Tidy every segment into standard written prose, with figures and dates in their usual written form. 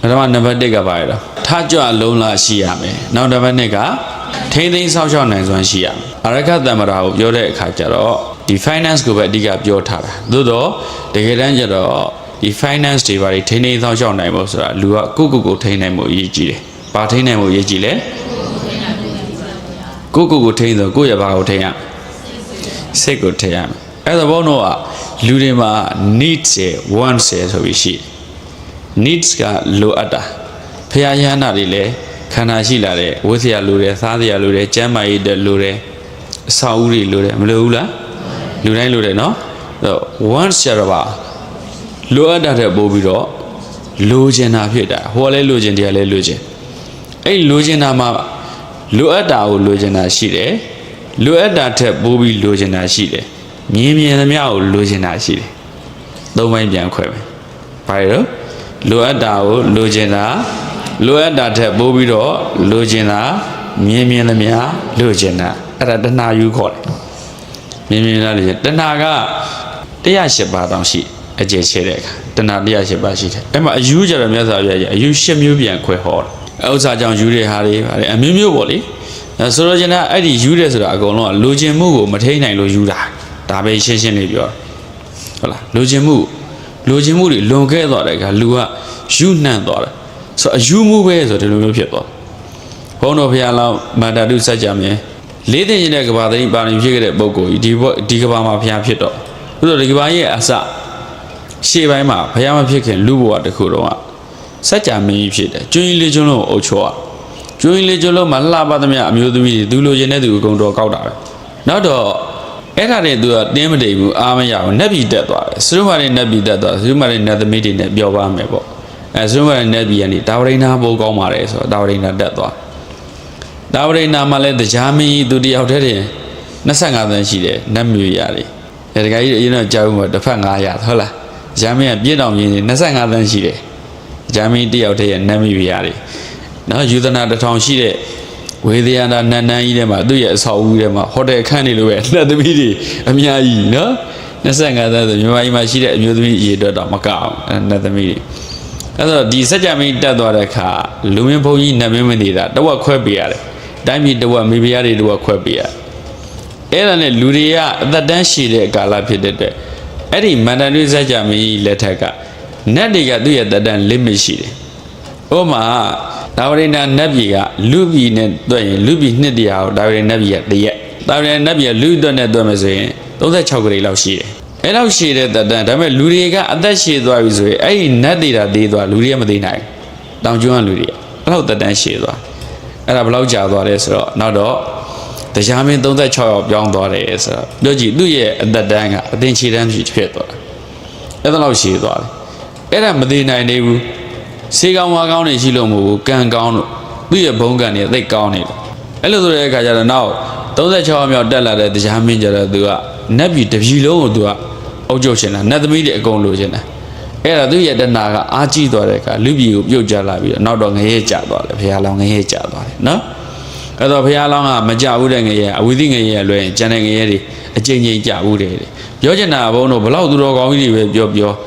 Madam never take a bite. Tajo alone la Shia. Now the Vanega, Tainting South John and Shia. Araka Damara, Yore Kajaro, the finance go at dig up your tara. Dodo, the Gerangero, the finance divari, Taining South John Namosa, Lua, Kuku Tainamo Yigile, Partinamo Yigile, Kuku Tain the Guyaba Tayam, Seko Tayam. As a bonoa, Ludima needs a one says of she. Needs ga lo ada. Payana lile, Kanashilare, Withia Lure, Thadia Lure, Jamai de Lure, Sauri Lure, Mlula, Lure Lure, no? One Sharaba, Luada de Bobiro, Lugena Pida, Wale Lugen dia Lugen. A Lugenama Luada o Lugena Shide, Luada te Bobi Lugena Shide, Mimi and the Miao Lugena Shide. Don't mind Bianque. Pyro? Luada, Lugena, Luada te Bobiro, Lugena, Mimi and the Mia, Lugena. At the now you call it. Mimi the Naga, the Yashaba don't she, a J. Shedek, the Nadia sheet. Emma, a usual method, you shim you be a quick hall. Outside John Judy Harry, a Mimi Wally. Sorogena, Eddie Judas are going Lugen Moo, Matana Lujuda, Tabe Shin Libya. Lugen Lojimuri, Longa like a Lua, Junan dollar. So a you move ways of the Lulu people. Hono Piala, Madadu Sajame. Later in the Gabadi, Bani Jigger Boko, Digabama Piapito. Udo Gibaye Asa. She by Ma, Payama Pikin, Lubu at the Kuroa. Such a me shit. Join Legion Ochoa. Join Legion Malabadamia, Mudumi, Dulo Genedu, go to a Kauda. Now, Edare do a name de Amaya, Nebi dead, Sumari Nebi dead, Sumari nether meeting at Biova Mebo, as Sumari Nebi and Daurina Bogomares or Daurina dead. Daurina Male the Jami do the outer Nasanga than she did, Namuyari. The guy, you know, Jamu, the Fangaya, Hola, Jami and Bienam in Nasanga than she did. Jami the outer Namuyari. Now you don't have the town she did. Where they are Nana Idema, do you saw them, Hotel Canilu, not the Midi, Amia, no? Nasanga, the Machida, Mudi, Macau, and not the Midi. Other the Sajami Dadora car, Lumimpo in Namimida, the work quebia, Dami the one maybe I do a quebia. Elan Luria, the dance she galapid. Eddie Madame Sajami letaka, Nadiga do it than limit. Oma. Daurina Nabia, Lubi net, Lubi Nidia, Daurina Nabia, the yet. Daurina Nabia, Ludon Domazine, those are chocolate love she. And now she did that, Luriga, that she was away. I Nadira did Luria Medina. Down Juan Luria. Allow the dance she was. And a blow jar is not all. The Jamin don't that child young daughter is. Doji, do ye at that dang, then she ran she fit. And allow she was. And I'm Medina neighbor. Sigawa County Shilomu, Gan Gown, be a bongani, they count it. A little Kajara now, though the charm your dollar at the Jaminja dua, Nabi the Gilo dua, Ojoshina, not the media conclusion. Era do yet the Naga, Archie Doreka, Lubu, Yojalabi, not on a hecha, Pialong a hecha, no? Other Pialonga, Maja within a year, Janang a change Jawudi. Yojana, Bono, below the dog only with your.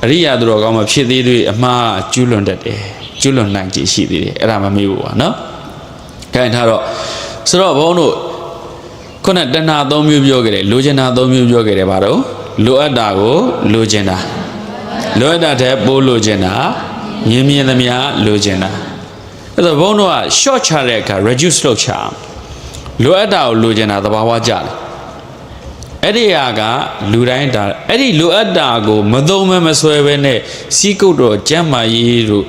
Ria drogama shidi ma julon that day. Julon 90 shidi, Ramamiwa, no? Kind haro. So, Bono Kona Dana Domu Yogere, Lugena Domu Yogere Baro, Luadago, Lugena. Luada te Bologena, Yemi and the Mia, Lugena. The Bono short chareka, reduced slow charm. Luada Lugena, the Bawajan. Ediaga, Lurainda, Eddie Luadago, Madoma Maswene, Sikudo, Jama Yiru,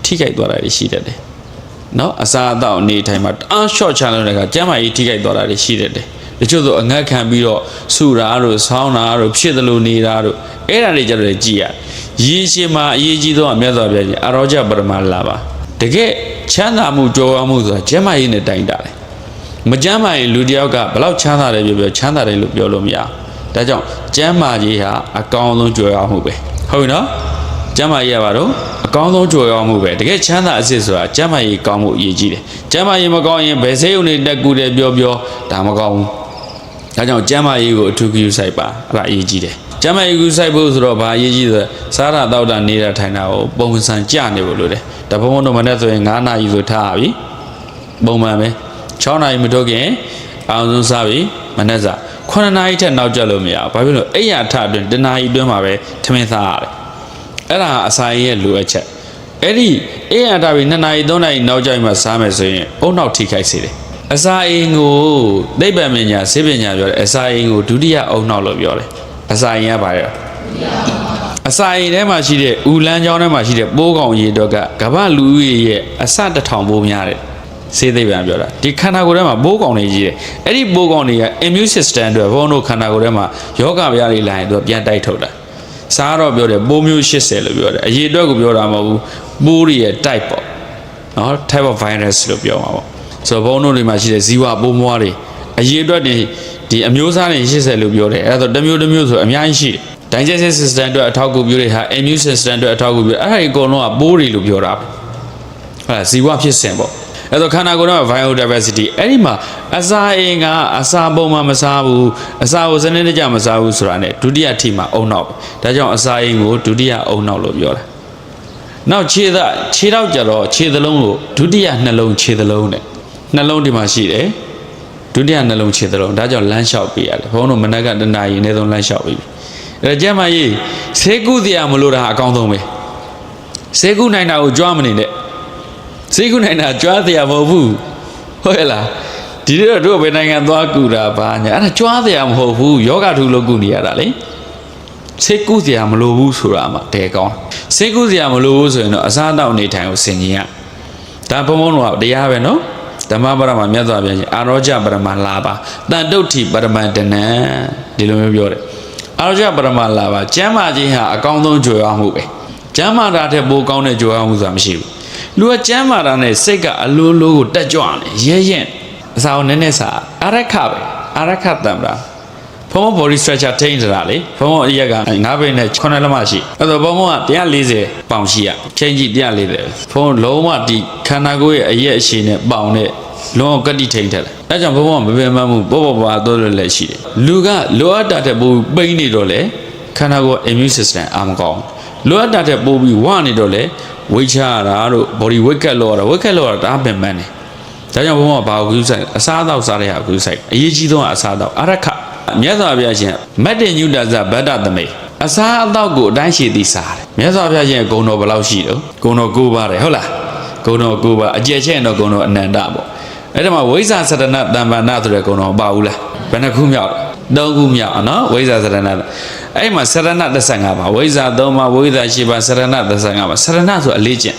Ticket Dora sheeted. No, Asada need time at short channel, Jama Ticket Dora sheeted. The children can be Suraru, Sauna, Pshidalo Niraru, Era Gia, Yishima, Yijido, and Mother, Aroja Burma The gate, Chana Mujo Amuza, Jama in the Dindai. Majama in Ludiaga, Blau Chana, Chana, Yolomia. That's all. Jama Jiha, a count joy of movie. How you know? Jama Yavaro, a count joy of movie. The get Chana Zizra, Jama Kamu Yiji. Jama Yamagon, Beseo, the good Biobo, Damagong. That's all. Jama Ego took you Saipa, La Yiji. ကျမ်းမာရေးကူးဆိုင်ဖို့ဆိုတော့ဘာအရေးကြီးဆိုစားတာတောက်တာနေတာထိုင်တာကိုပုံစံကြနေဖို့လိုတယ်ဒါဘုံဘုံတို့မနေ့ဆိုရင်9နာရီဆိုထားပြီပုံမှန်ပဲ6နာရီမထုတ်ခင်အောင်ဆုံးစားပြီမနေ့က9နာရီထက်နောက်ကျလို့မရဘူးဘာဖြစ်လို့အဲ့ရထအတွင်းတနာရီအတွင်းမှာပဲထမင်းစားရတယ်အဲ့ဒါအစာရဲ့လိုအပ်ချက်အဲ့ဒီအဲ့ရထပြီး2နာရီ3နာရီနောက်ကျမှစားမယ်ဆိုရင်အုံနောက်ထိခိုက်စေတယ်အစာအိမ်ကိုသိပ္ပံပညာဆေးပညာပြောတယ်အစာအိမ်ကိုဒုတိယအုံနောက်လို့ပြောတယ်အစာအိမ်ကဘာလဲအစာအိမ်ထဲမှာရှိတဲ့ဥလန်းချောင်းထဲမှာရှိတဲ့ပိုးကောင်ရေတော့ကကမ္ဘာလူဦးရေရဲ့အစ1000ပိုးများတယ်စေသိပ္ပံပြောတာဒီခန္ဓာကိုယ်ထဲမှာပိုးကောင်တွေကြီးတယ်အဲ့ဒီပိုးကောင်တွေက immune system အတွက်ဘုန်းတို့ခန္ဓာကိုယ်ထဲမှာယောဂဗျာတွေလာရင်သူပြန်တိုက်ထုတ်တာစားတော့ပြောတယ်ပိုးမျိုး80လို့ပြောတယ်အရေအတွက်ကိုပြောတာမဟုတ်ဘူးပိုးတွေရဲ့ type ပေါ့နော် type of virus လို့ပြောမှာပေါ့ဆိုတော့ဘုန်းတို့တွေမှာရှိတဲ့ဇီဝပိုးမွားတွေအရေအတွက်တွေဒီအမျိုးအစားတွေ80လို့ပြောတယ်အဲ့ဒါဆိုတစ်မျိုးတစ်မျိုးဆိုအများကြီးရှိတယ် digestive system အတွက်အထောက်အကူပြုတွေဟာ immune system အတွက်အထောက်အကူပြုအဲ့ဒါအကုန်လုံးကပိုးတွေလို့ပြောတာဟုတ်လားဇီဝဖြစ်စဉ်ပေါ့အဲ့တော့ခန္ဓာကိုယ်ထဲမှာ biodiversity အဲ့ဒီမှာအစာအိမ်ကအစာပုံမှန်မစားဘူးအစာကိုစနစ်တကျမစားဘူးဆိုတာ ਨੇ ဒုတိယထိမှာအုံနောက်ဒါကြောင့်အစာအိမ်ကိုဒုတိယအုံနောက်လို့ပြောတာနောက်ခြေထောက်ကြတော့ခြေသလုံးကိုဒုတိယနှလုံးခြေသလုံးနဲ့နှလုံးဒီမှာရှိတယ်ဒုတိယနှလုံးခြေသလုံးဒါကြောင့်လမ်းလျှောက်ပေးရတယ်ဘုန်းတို့မနက်ကတနာရီအနည်းဆုံးလမ်းလျှောက်ပေးပြီအဲ့ကျမ်းမာရေးဆေးကုတရားမလို့တာအကောင်းဆုံးပဲဆေးကုနိုင်တာကိုကြွားမနေနဲ့ဆေးကုနိုင်တာကြွားတရားမဟုတ်ဘူးဟုတ်ရဲ့လားဒီလိုတို့ဘယ်နိုင်ငံသွားကူတာဘာညာအဲ့ဒါကြွားတရားမဟုတ်ဘူးယောဂထုလို့ကူနေရတာလေဆေးကုတရားမလို့ဘူးဆိုတာမှတဲကောင်းဆေးကုတရားမလို့ဘူးဆိုရင်တော့အစားအသောက်နေထိုင်ကိုဆင်ခြင်ရဒါဘုံဘုံတော့တရားပဲနော်ဓမ္မပရမမြတ်စွာဘုရားရှင်အာရောကြပရမလာပါတန်တုဋ္ဌိပရမတနံဒီလိုမျိုးပြောတယ်အာရောကြပရမလာပါကျမ်းမာခြင်းဟာအကောင်းဆုံးကြွယ်ဝမှုပဲကျမ်းမာတာတဲ့ပိုကောင်းတဲ့ကြွယ်ဝမှုဆိုတာမရှိဘူးလူကကျမ်းမာတာနဲ့စိတ်ကအလိုလိုကိုတက်ကြွနေရဲရင်အစာကိုနည်းနည်းစားအာရခပဲအာရခတံပရာဘုံ body structure ထိန်းထားတာလေဘုံအရက်က9ဘိတ်နဲ့9လက်မရှိအဲ့တော့ဘုံက140ပေါင်ရှိရချိန်ကြည့်140ဘုံလုံးဝဒီခန္ဓာကိုယ်ရဲ့အရက်အရှိနဲ့ပေါင်နဲ့လုံးဝကတိထိန်းထားတယ်အဲကြောင့်ဘုံကမပင်မမှုပေါ့ပါတော့လည်းရှိတယ်လူကလိုအပ်တာတဲ့ပိုပိန်းနေတော့လေခန္ဓာကိုယ် immune system အာမကောင်းလိုအပ်တာတဲ့ပိုပြီးဝနေတော့လေဝိတ်ချရတာတို့ body weight ကလို့ရတာဝိတ်ကလို့ရတာပင်ပန်းနေဒါကြောင့်ဘုံကဘာကိုကူးဆိုင်အစားအသောက်စားတဲ့ဟာကူးဆိုင်အရေးကြီးဆုံးကအစားအသောက်အရခမြတ်စွာဘုရားရှင်မတ္တညုတဇဗတ္တသမေအစားအသောက်ကိုအတိုင်းရှိသည်စားတယ်မြတ်စွာဘုရားရှင်ဂုဏ်တော်ဘယ်လောက်ရှိတော့ဂုဏ်တော်9ပါးတယ်ဟုတ်လားဂုဏ်တော်9ပါးအကျယ်ချက်တော့ဂုဏ်တော်အနန္တပေါ့အဲ့ဒါမှာဝိဇ္ဇာစရဏတမ္ပန္နဆိုတဲ့ဂုဏ်တော်မပါဘူးလားဘယ်နှခုမြောက်လဲ3ခုမြောက်နော်ဝိဇ္ဇာစရဏအဲ့မှာစရဏ35ပါဝိဇ္ဇာ3ပါဝိဇ္ဇာ10ပါစရဏ35ပါစရဏဆိုအလေးကျင့်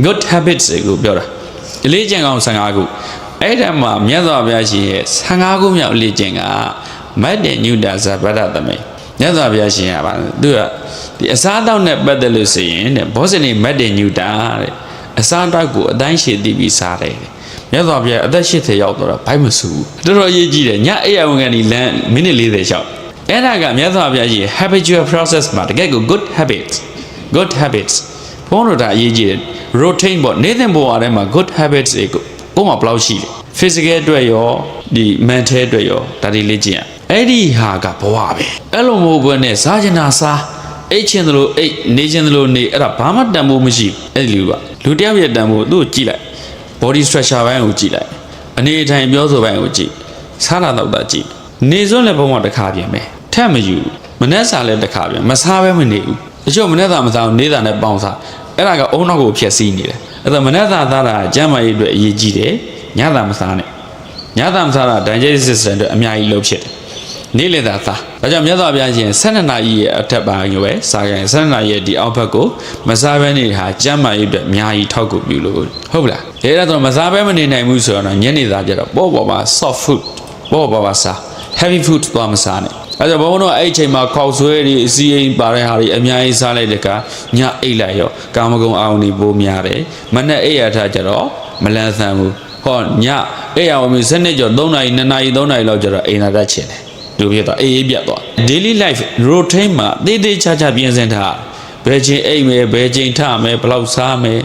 good habits ကိုပြောတာအလေးကျင့်ကောင်15ခုအဲ့ဒါမှာမြတ်စွာဘုရားရှင်ရဲ့15ခုမြောက်အလေးကျင့်ကမတ္တညုတဇဗတ္တသမေမြတ်စွာဘုရားရှင်ကပါသူကဒီအစားအသောက်နဲ့ပတ်သက်လို့ဆိုရင်တဲ့ဘောဇနီမတ္တညုတာတဲ့အစားအသောက်ကိုအတိုင်းရှည်သိပြီးစားတယ်မြတ်စွာဘုရားအသက်80ရောက်တော့ဘိုက်မဆူဘူးတော်တော်ရေးကြည့်တယ်ညအိယာဝင်ကနေလမ်းမိနစ်40ရောက်အဲ့ဒါကမြတ်စွာဘုရားရှင် habitual process မှာတကယ်ကို good habits ဘုန်းတော်ဒါအရေးကြီးတယ် routine ပေါ့နေတဲ့ဘဝထဲမှာ good habits တွေကိုမှဘယ်လောက်ရှိလဲ physical အတွက်ရောဒီ mental အတွက်ရောဒါတွေလေ့ကျင့်ရအဲ့ဒီဟာကဘဝပဲအဲ့လိုမဟုတ်ဘဲနဲ့စားကျင်တာစားအိတ်ချင်သလိုအိတ်နေချင်သလိုနေအဲ့ဒါဘာမှတန်ဖိုးမရှိဘူးအဲ့ဒီလူတယောက်ရဲ့တန်ဖိုးသူ့ကိုကြည့်လိုက် body structure ဘိုင်းကိုကြည့်လိုက်အနေအထိုင်ပြောဆိုဘိုင်းကိုကြည့်စားတာတော့တာကြည့်နေစွန်းလည်းဘုံကတစ်ခါပြင်မယ်ထက်မယူမနှက်စားလည်းတစ်ခါပြင်မစားဘဲမနေဘူးတချို့မနှက်စားမစားဘူးနေတာနဲ့ပေါင်းစားအဲ့ဒါကအုံနောက်ကိုဖျက်ဆီးနေတယ်အဲ့တော့မနှက်စားသားတာကျန်းမာရေးအတွက်အရေးကြီးတယ်ညသာမစားနဲ့ညသာမစားတာ digestive system အတွက်အများကြီးလုပ်ဖြစ်တယ်နေ့လည်သာစားဒါကြောင့်မြတ်စွာဘုရားရှင်12နာရီရဲ့အထက်ပိုင်းရွယ်စားကြရင်12နာရီရဲ့ဒီအောက်ဘက်ကိုမစားဘဲနေတာကျန်းမာရေးအတွက်အများကြီးထောက်ကူပြုလို့ဟုတ်လားဒါတော့မစားဘဲမနေနိုင်ဘူးဆိုတော့ညနေသားကြတော့ပေါ့ပါ soft food ပေါ့ပါစား heavy food သွားမစားနဲ့အဲကြောင့်ဘုန်းတော်အဲ့အချိန်မှာခေါက်ဆွဲတွေအစီအိမ်ပါတဲ့ဟာတွေအများကြီးစားလိုက်တဲ့ကညအိတ်လိုက်ရောကာမဂုဏ်အာရုံတွေပိုးများတယ်မနဲ့အိတ်ရထားကြတော့မလန်းဆန်းဘူးဟောညအိတ်ရဝင်ပြီးစနစ်ကျော်3နာရီ2နာရီ3နာရီလောက်ကျတော့အိမ်သာတက်ချင်တယ်လူပြတော့အေးပြတ်သွား daily life routine မှာတေးသေးချာချာပြင်ဆင်ထားဘယ်ချိန်အိတ်မယ်ဘယ်ချိန်ထမယ်ဘယ်လောက်စားမယ်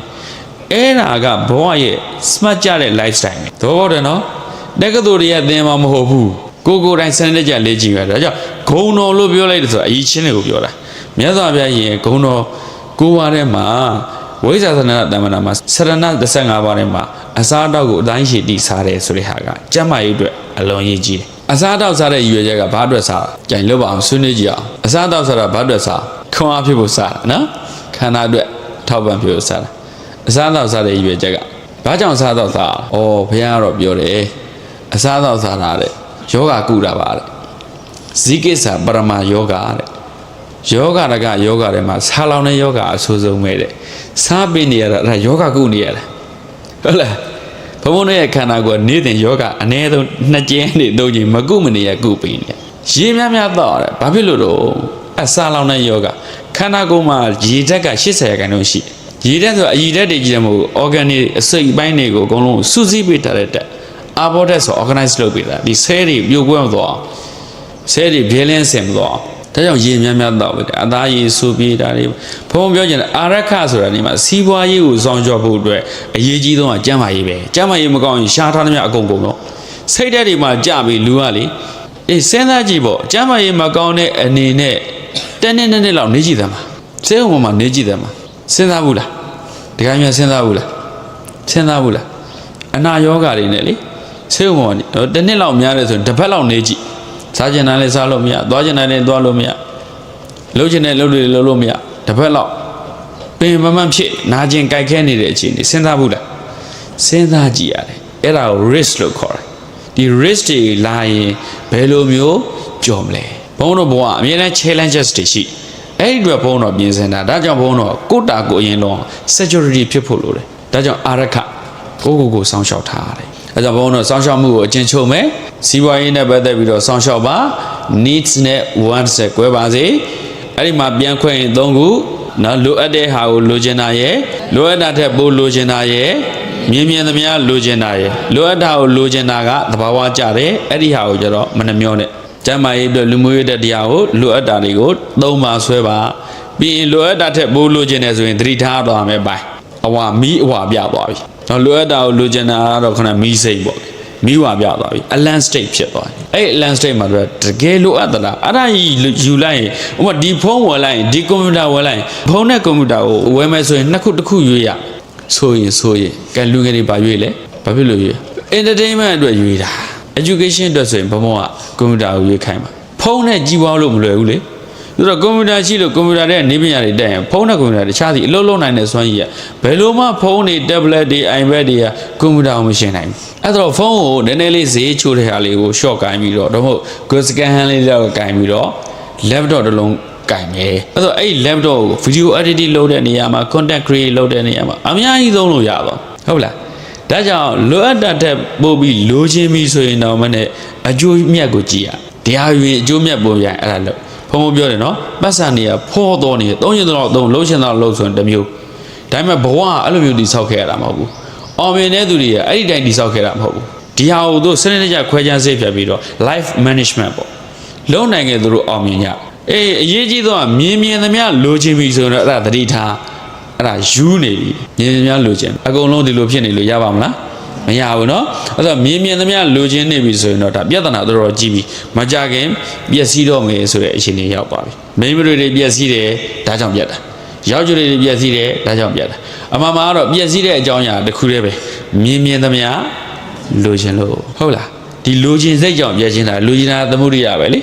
အဲ့ဒါကဘဝရဲ့ smart ကြတဲ့ lifestyle ပဲသဘောပေါက်တယ်နော်တက္ကသိုလ်တွေကသင်မှာမဟုတ်ဘူးကိုယ်တိုင်စနစ်တကျလေ့ကျင့်ရတာဒါကြောင့် ဂုံတော်လို့ပြောလိုက်တယ်ဆိုတာအရေးချင်းတွေကိုပြောတာမြတ်စွာဘုရားရင်ဂုံတော်ကိုးပါးထဲမှာဝိဇ္ဇာသနတမ္မနာမှာစရဏ15ပါးထဲမှာအစားအသောက်ကိုအတိုင်းရှိတိစားတယ်ဆိုတဲ့ဟာကကျမ်းမာရေးအတွက်အလွန်ရေးကြီးတယ်အစားအသောက်စားတဲ့ရည်ရွယ်ချက်ကဘာအတွက်စားကြင်လို့ပါအောင်ဆွေးနွေးကြည့်အောင်အစားအသောက်စားတာဘာအတွက်စားခွန်အားဖြစ်ဖို့စားတာနော်ခန္ဓာအတွက်ထောက်ပံ့ဖြစ်ဖို့စားတာအစားအသောက်စားတဲ့ရည်ရွယ်ချက်ကဘာကြောင့်အစားအသောက်စားဩဘုရားကတော့ပြောတယ်အစားအသောက်စားတာတဲ့ယောဂကုတာပါတဲ့ဇိကိစ္စပရမယောဂတဲ့ယောဂတကယောဂတွေမှာဆာလောင်တဲ့ယောဂအဆိုးဆုံးပဲတဲ့စားပေးနေရတာအဲ့ဒါယောဂကုနေရတာဟုတ်လားဘုံဘုံရဲ့ခန္ဓာကိုယ်နေတဲ့ယောဂအနည်းဆုံး2ကျင်းနေ3ကျင်းမကုမနေရကုပေးနေရေများများတော့တယ်ဘာဖြစ်လို့တော့အဆာလောင်တဲ့ယောဂခန္ဓာကိုယ်မှာရေဓာတ်က80%ရှိရေဓာတ်ဆိုအရည်ဓာတ်တွေကြီးတယ်မဟုတ် organic အစိတ်ပိုင်းတွေကိုအကုန်လုံးစုစည်းပေးထားတဲ့အာဘောဓာတ်ဆို organize လုပ်ပေးတာဒီ cell တွေပြိုကွဲမသွားအောင် cell တွေ balance မသွားအောင်ဒါကြောင့်ရေများများတော့ပဲအသားရည်ဆူပြေးတာတွေဘုံပြောချင်တယ်အာရခဆိုတာဒီမှာစီးပွားရေးကိုစောင့်ကြောက်ဖို့အတွက်အရေးကြီးဆုံးကကျန်းမာရေးပဲကျန်းမာရေးမကောင်းရင်ရှားထားသမျှအကုန်ကုန်တော့စိတ်ဓာတ်တွေမှာကြပြီးလူကလေအေးစဉ်းစားကြည့်ပေါ့ကျန်းမာရေးမကောင်းတဲ့အနေနဲ့တစ်နှစ်လောက်နေကြည့်တယ်မှာစေုံပေါ်မှာနေကြည့်တယ်မှာစဉ်းစားဘူးလားဒီကနေ့စဉ်းစားဘူးလားစဉ်းစားဘူးလားအနာယောဂါတွေနဲ့လေစေုံပေါ်တစ်နှစ်လောက်များတယ်ဆိုရင်တစ်ပတ်လောက်နေကြည့်စားကျင်တယ်လည်းစားလို့မရသွားကျင်တယ်လည်းသွားလို့မရလှုပ်ကျင်တယ်လှုပ်တယ်လှုပ်လို့မရတစ်ဖက်လောက်ပင်မဖြစ်နာကျင်ကြိုက်ခဲနေတဲ့အခြေအနေစဉ်းစားဘူးလားစဉ်းစားကြည့်ရတယ်အဲ့ဒါကို risk လို့ခေါ်တယ်ဒီ risk တွေလာရင်ဘယ်လိုမျိုးကြော်မလဲဘုန်းတော်ဘဝအမြဲတမ်း challenges တွေရှိအဲ့ဒီအတွက်ဘုန်းတော်ပြင်ဆင်တာဒါကြောင့်ဘုန်းတော်ကိုတာကိုအရင်လုံး security ဖြစ်ဖို့လိုတယ်ဒါကြောင့်အာရခကိုစောင့်ရှောက်ထားရတယ်အဲကြောင့်ဘုန်းတော်စောင့်ရှောက်မှုကိုအကျဉ်းချုပ်မယ်စီးပွားရေးနဲ့ပတ်သက်ပြီးတော့စောင့်ရှောက်ပါ needs နဲ့ wants ကွဲပါစေအဲ့ဒီမှာပြန်ခွင့်ရင်3ခုနော်လိုအပ်တဲ့ဟာကိုလိုချင်တာရယ်လိုအပ်တာထက်ပိုလိုချင်တာရယ်မြင်သမျှလိုချင်တာရယ်လိုအပ်တာကိုလိုချင်တာကသဘာဝကျတယ်အဲ့ဒီဟာကိုကျတော့မနှမျောနဲ့ကျမ်းမာရေးအတွက်လူမျိုးရေးတဲ့တရားကိုလိုအပ်တာတွေကို3ပါဆွဲပါပြီးရင်လိုအပ်တာထက်ပိုလိုချင်တယ်ဆိုရင်သတိထားသွားမယ်ပိုင်းအဝမီးအဝပြသွားပြီနော်လိုအပ်တာကိုလိုချင်တာကတော့ခဏမီးစိတ်ပေါ့မိဝါပြသွားပြီ alarm state ဖြစ်သွားတယ်အဲ့ alarm state မှာတော့တကယ်လိုအပ်တာအဲ့ဒါကြီးယူလိုက်ရင်ဥပမာဒီဖုန်းဝယ်လိုက်ရင်ဒီကွန်ပျူတာဝယ်လိုက်ရင်ဖုန်းနဲ့ကွန်ပျူတာကိုဝယ်မယ်ဆိုရင်နှစ်ခုတစ်ခုရွေးရဆိုရင်ကဲလူငယ်တွေဘာရွေးလဲဘာဖြစ်လို့ရွေး entertainment အတွက်ရွေးတာ education အတွက်ဆိုရင်ဘုံကကွန်ပျူတာကိုရွေးခိုင်းမှာဖုန်းနဲ့ကြီးပွားလို့မလွယ်ဘူးလေဆိုတော့ကွန်ပျူတာရှိလို့ကွန်ပျူတာတဲ့နေပညာတွေတက်ရင်ဖုန်းနဲ့ကွန်ပျူတာတခြားစီအလုပ်လုပ်နိုင်တဲ့စွမ်းရည်ကဘယ်လိုမှဖုန်းတွေ tablet တွေ iPad တွေကကွန်ပျူတာကိုမရှင်းနိုင်ဘူးအဲ့တော့ဖုန်းကိုနည်းနည်းလေးဈေးချိုးတဲ့ဟာလေးကို short ကင်ပြီးတော့မဟုတ် good scan hand လေးတော့ကင်ပြီးတော့ laptop တစ်လုံးကင်မယ်အဲ့တော့အဲ့ laptop ကို video editing လုပ်တဲ့နေရာမှာ content create လုပ်တဲ့နေရာမှာအများကြီးသုံးလို့ရပါဟုတ်လားဒါကြောင့်လိုအပ်တာတဲ့ပို့ပြီးလိုချင်ပြီဆိုရင်တော့မနဲ့အကျိုးမြတ်ကိုကြည့်ရတရားရွေအကျိုးမြတ်ပုံရအဲ့ဒါလို့ဘုံပြောတယ်နော်ပတ်စံနေရဖောတော်နေ3ရင်တော့3လှုပ်ရှင်တော့လှုပ်ဆိုရင်တစ်မျိုးဒါပေမဲ့ဘဝကအဲ့လိုမျိုးတိဆောက်ခဲ့ရတာမဟုတ်ဘူးအောင်မြင်တဲ့သူတွေကအဲ့ဒီတိုင်းတိဆောက်ခဲ့တာမဟုတ်ဘူးဒီဟာကိုသူစနစ်တကျခွဲခြားစိတ်ဖြတ်ပြီးတော့ life management ပေါ့လုံနိုင်ခဲ့သူတို့အောင်မြင်ကြအေးအရေးကြီးဆုံးကမြင်သမျှလိုချင်ပြီဆိုတော့အဲ့ဒါသတိထားအဲ့ဒါယူနေပြီမြင်သမျှလိုချင်အကုန်လုံးဒီလိုဖြစ်နေလို့ရပါမလားမရဘူးเนาะအဲ့တော့မြင်သမျှလိုချင်နေပြီဆိုရင်တော့ဒါပြဿနာတော်တော်ကြီးပြီမကြခင်ပျက်စီးတော့မယ်ဆိုတဲ့အခြေအနေရောက်ပါပြီမိန်းမတွေပျက်စီးတယ်ဒါကြောင့်ပြတ်တာယောက်ျားတွေပျက်စီးတယ်ဒါကြောင့်ပြတ်တာအမှန်မှာတော့ပျက်စီးတဲ့အကြောင်းအရာတစ်ခုတည်းပဲမြင်သမျှလိုချင်လို့ဟုတ်လားဒီလိုချင်စိတ်ကြောင့်ပြည့်ချင်းတာလိုချင်တာသမုဒိယပဲလေ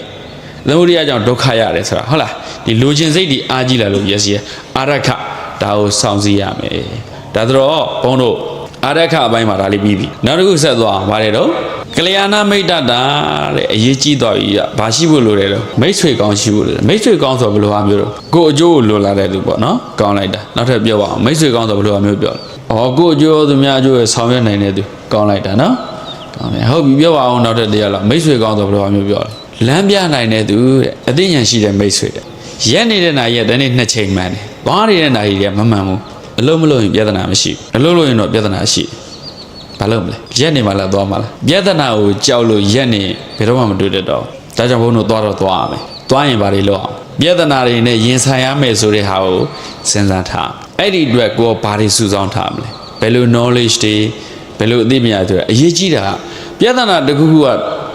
သမုဒိယကြောင့်ဒုက္ခရတယ်ဆိုတာဟုတ်လားဒီလိုချင်စိတ်ဒီအားကြီးလာလို့ပြည့်စီရအာရခဒါကိုစောင့်စည်းရမယ်ဒါတော့ဘုန်းတို့အာရခအပိုင်းမှာဒါလေးပြီးပြီနောက်တစ်ခုဆက်သွားအောင်ဗါတယ်တော့ကလျာဏမိတ်တတာတဲ့အရေးကြီးတော့ကြီးဘာရှိဖို့လိုတယ်တော့မိတ်ဆွေကောင်းရှိဖို့လိုတယ်မိတ်ဆွေကောင်းဆိုဘယ်လိုဟာမျိုးတော့ကိုအကျိုးကိုလိုလာတဲ့သူပေါ့နော်ကောင်းလိုက်တာနောက်ထပ်ပြောပါအောင်မိတ်ဆွေကောင်းဆိုဘယ်လိုဟာမျိုးပြောလဲဩကိုအကျိုးသူများအကျိုးကိုဆောင်ရွက်နိုင်တဲ့သူကောင်းလိုက်တာနော်ကောင်းတယ်ဟုတ်ပြီပြောပါအောင်နောက်ထပ်တရားလားမိတ်ဆွေကောင်းဆိုဘယ်လိုဟာမျိုးပြောလဲလမ်းပြနိုင်တဲ့သူတဲ့အသိဉာဏ်ရှိတဲ့မိတ်ဆွေတဲ့ရက်နေတဲ့နာရက်တနေ့2ချိန်မှန်တယ်ဘာနေတဲ့နာရီကမမှန်ဘူးအလုံးမလို့ရင်ပြဿနာမရှိဘူးအလုံးလို့ရင်တော့ပြဿနာရှိဘာလို့မလဲရက်နေမှလားသွားမှလားပြဿနာကိုကြောက်လို့ရက်နေဘယ်တော့မှမတွေ့တတ်တော့ဒါကြောင့်ဘုန်းတို့သွားရမယ်သွားရင်ဘာတွေလုပ်အောင်ပြဿနာတွေနဲ့ရင်ဆိုင်ရမယ်ဆိုတဲ့ဟာကိုစဉ်းစားထားအဲ့ဒီအတွက်ကိုဘာတွေစုဆောင်းထားမလဲဘယ်လို knowledge တွေဘယ်လိုအသိဉာဏ်တွေအရေးကြီးတာပြဿနာတစ်ခုခုက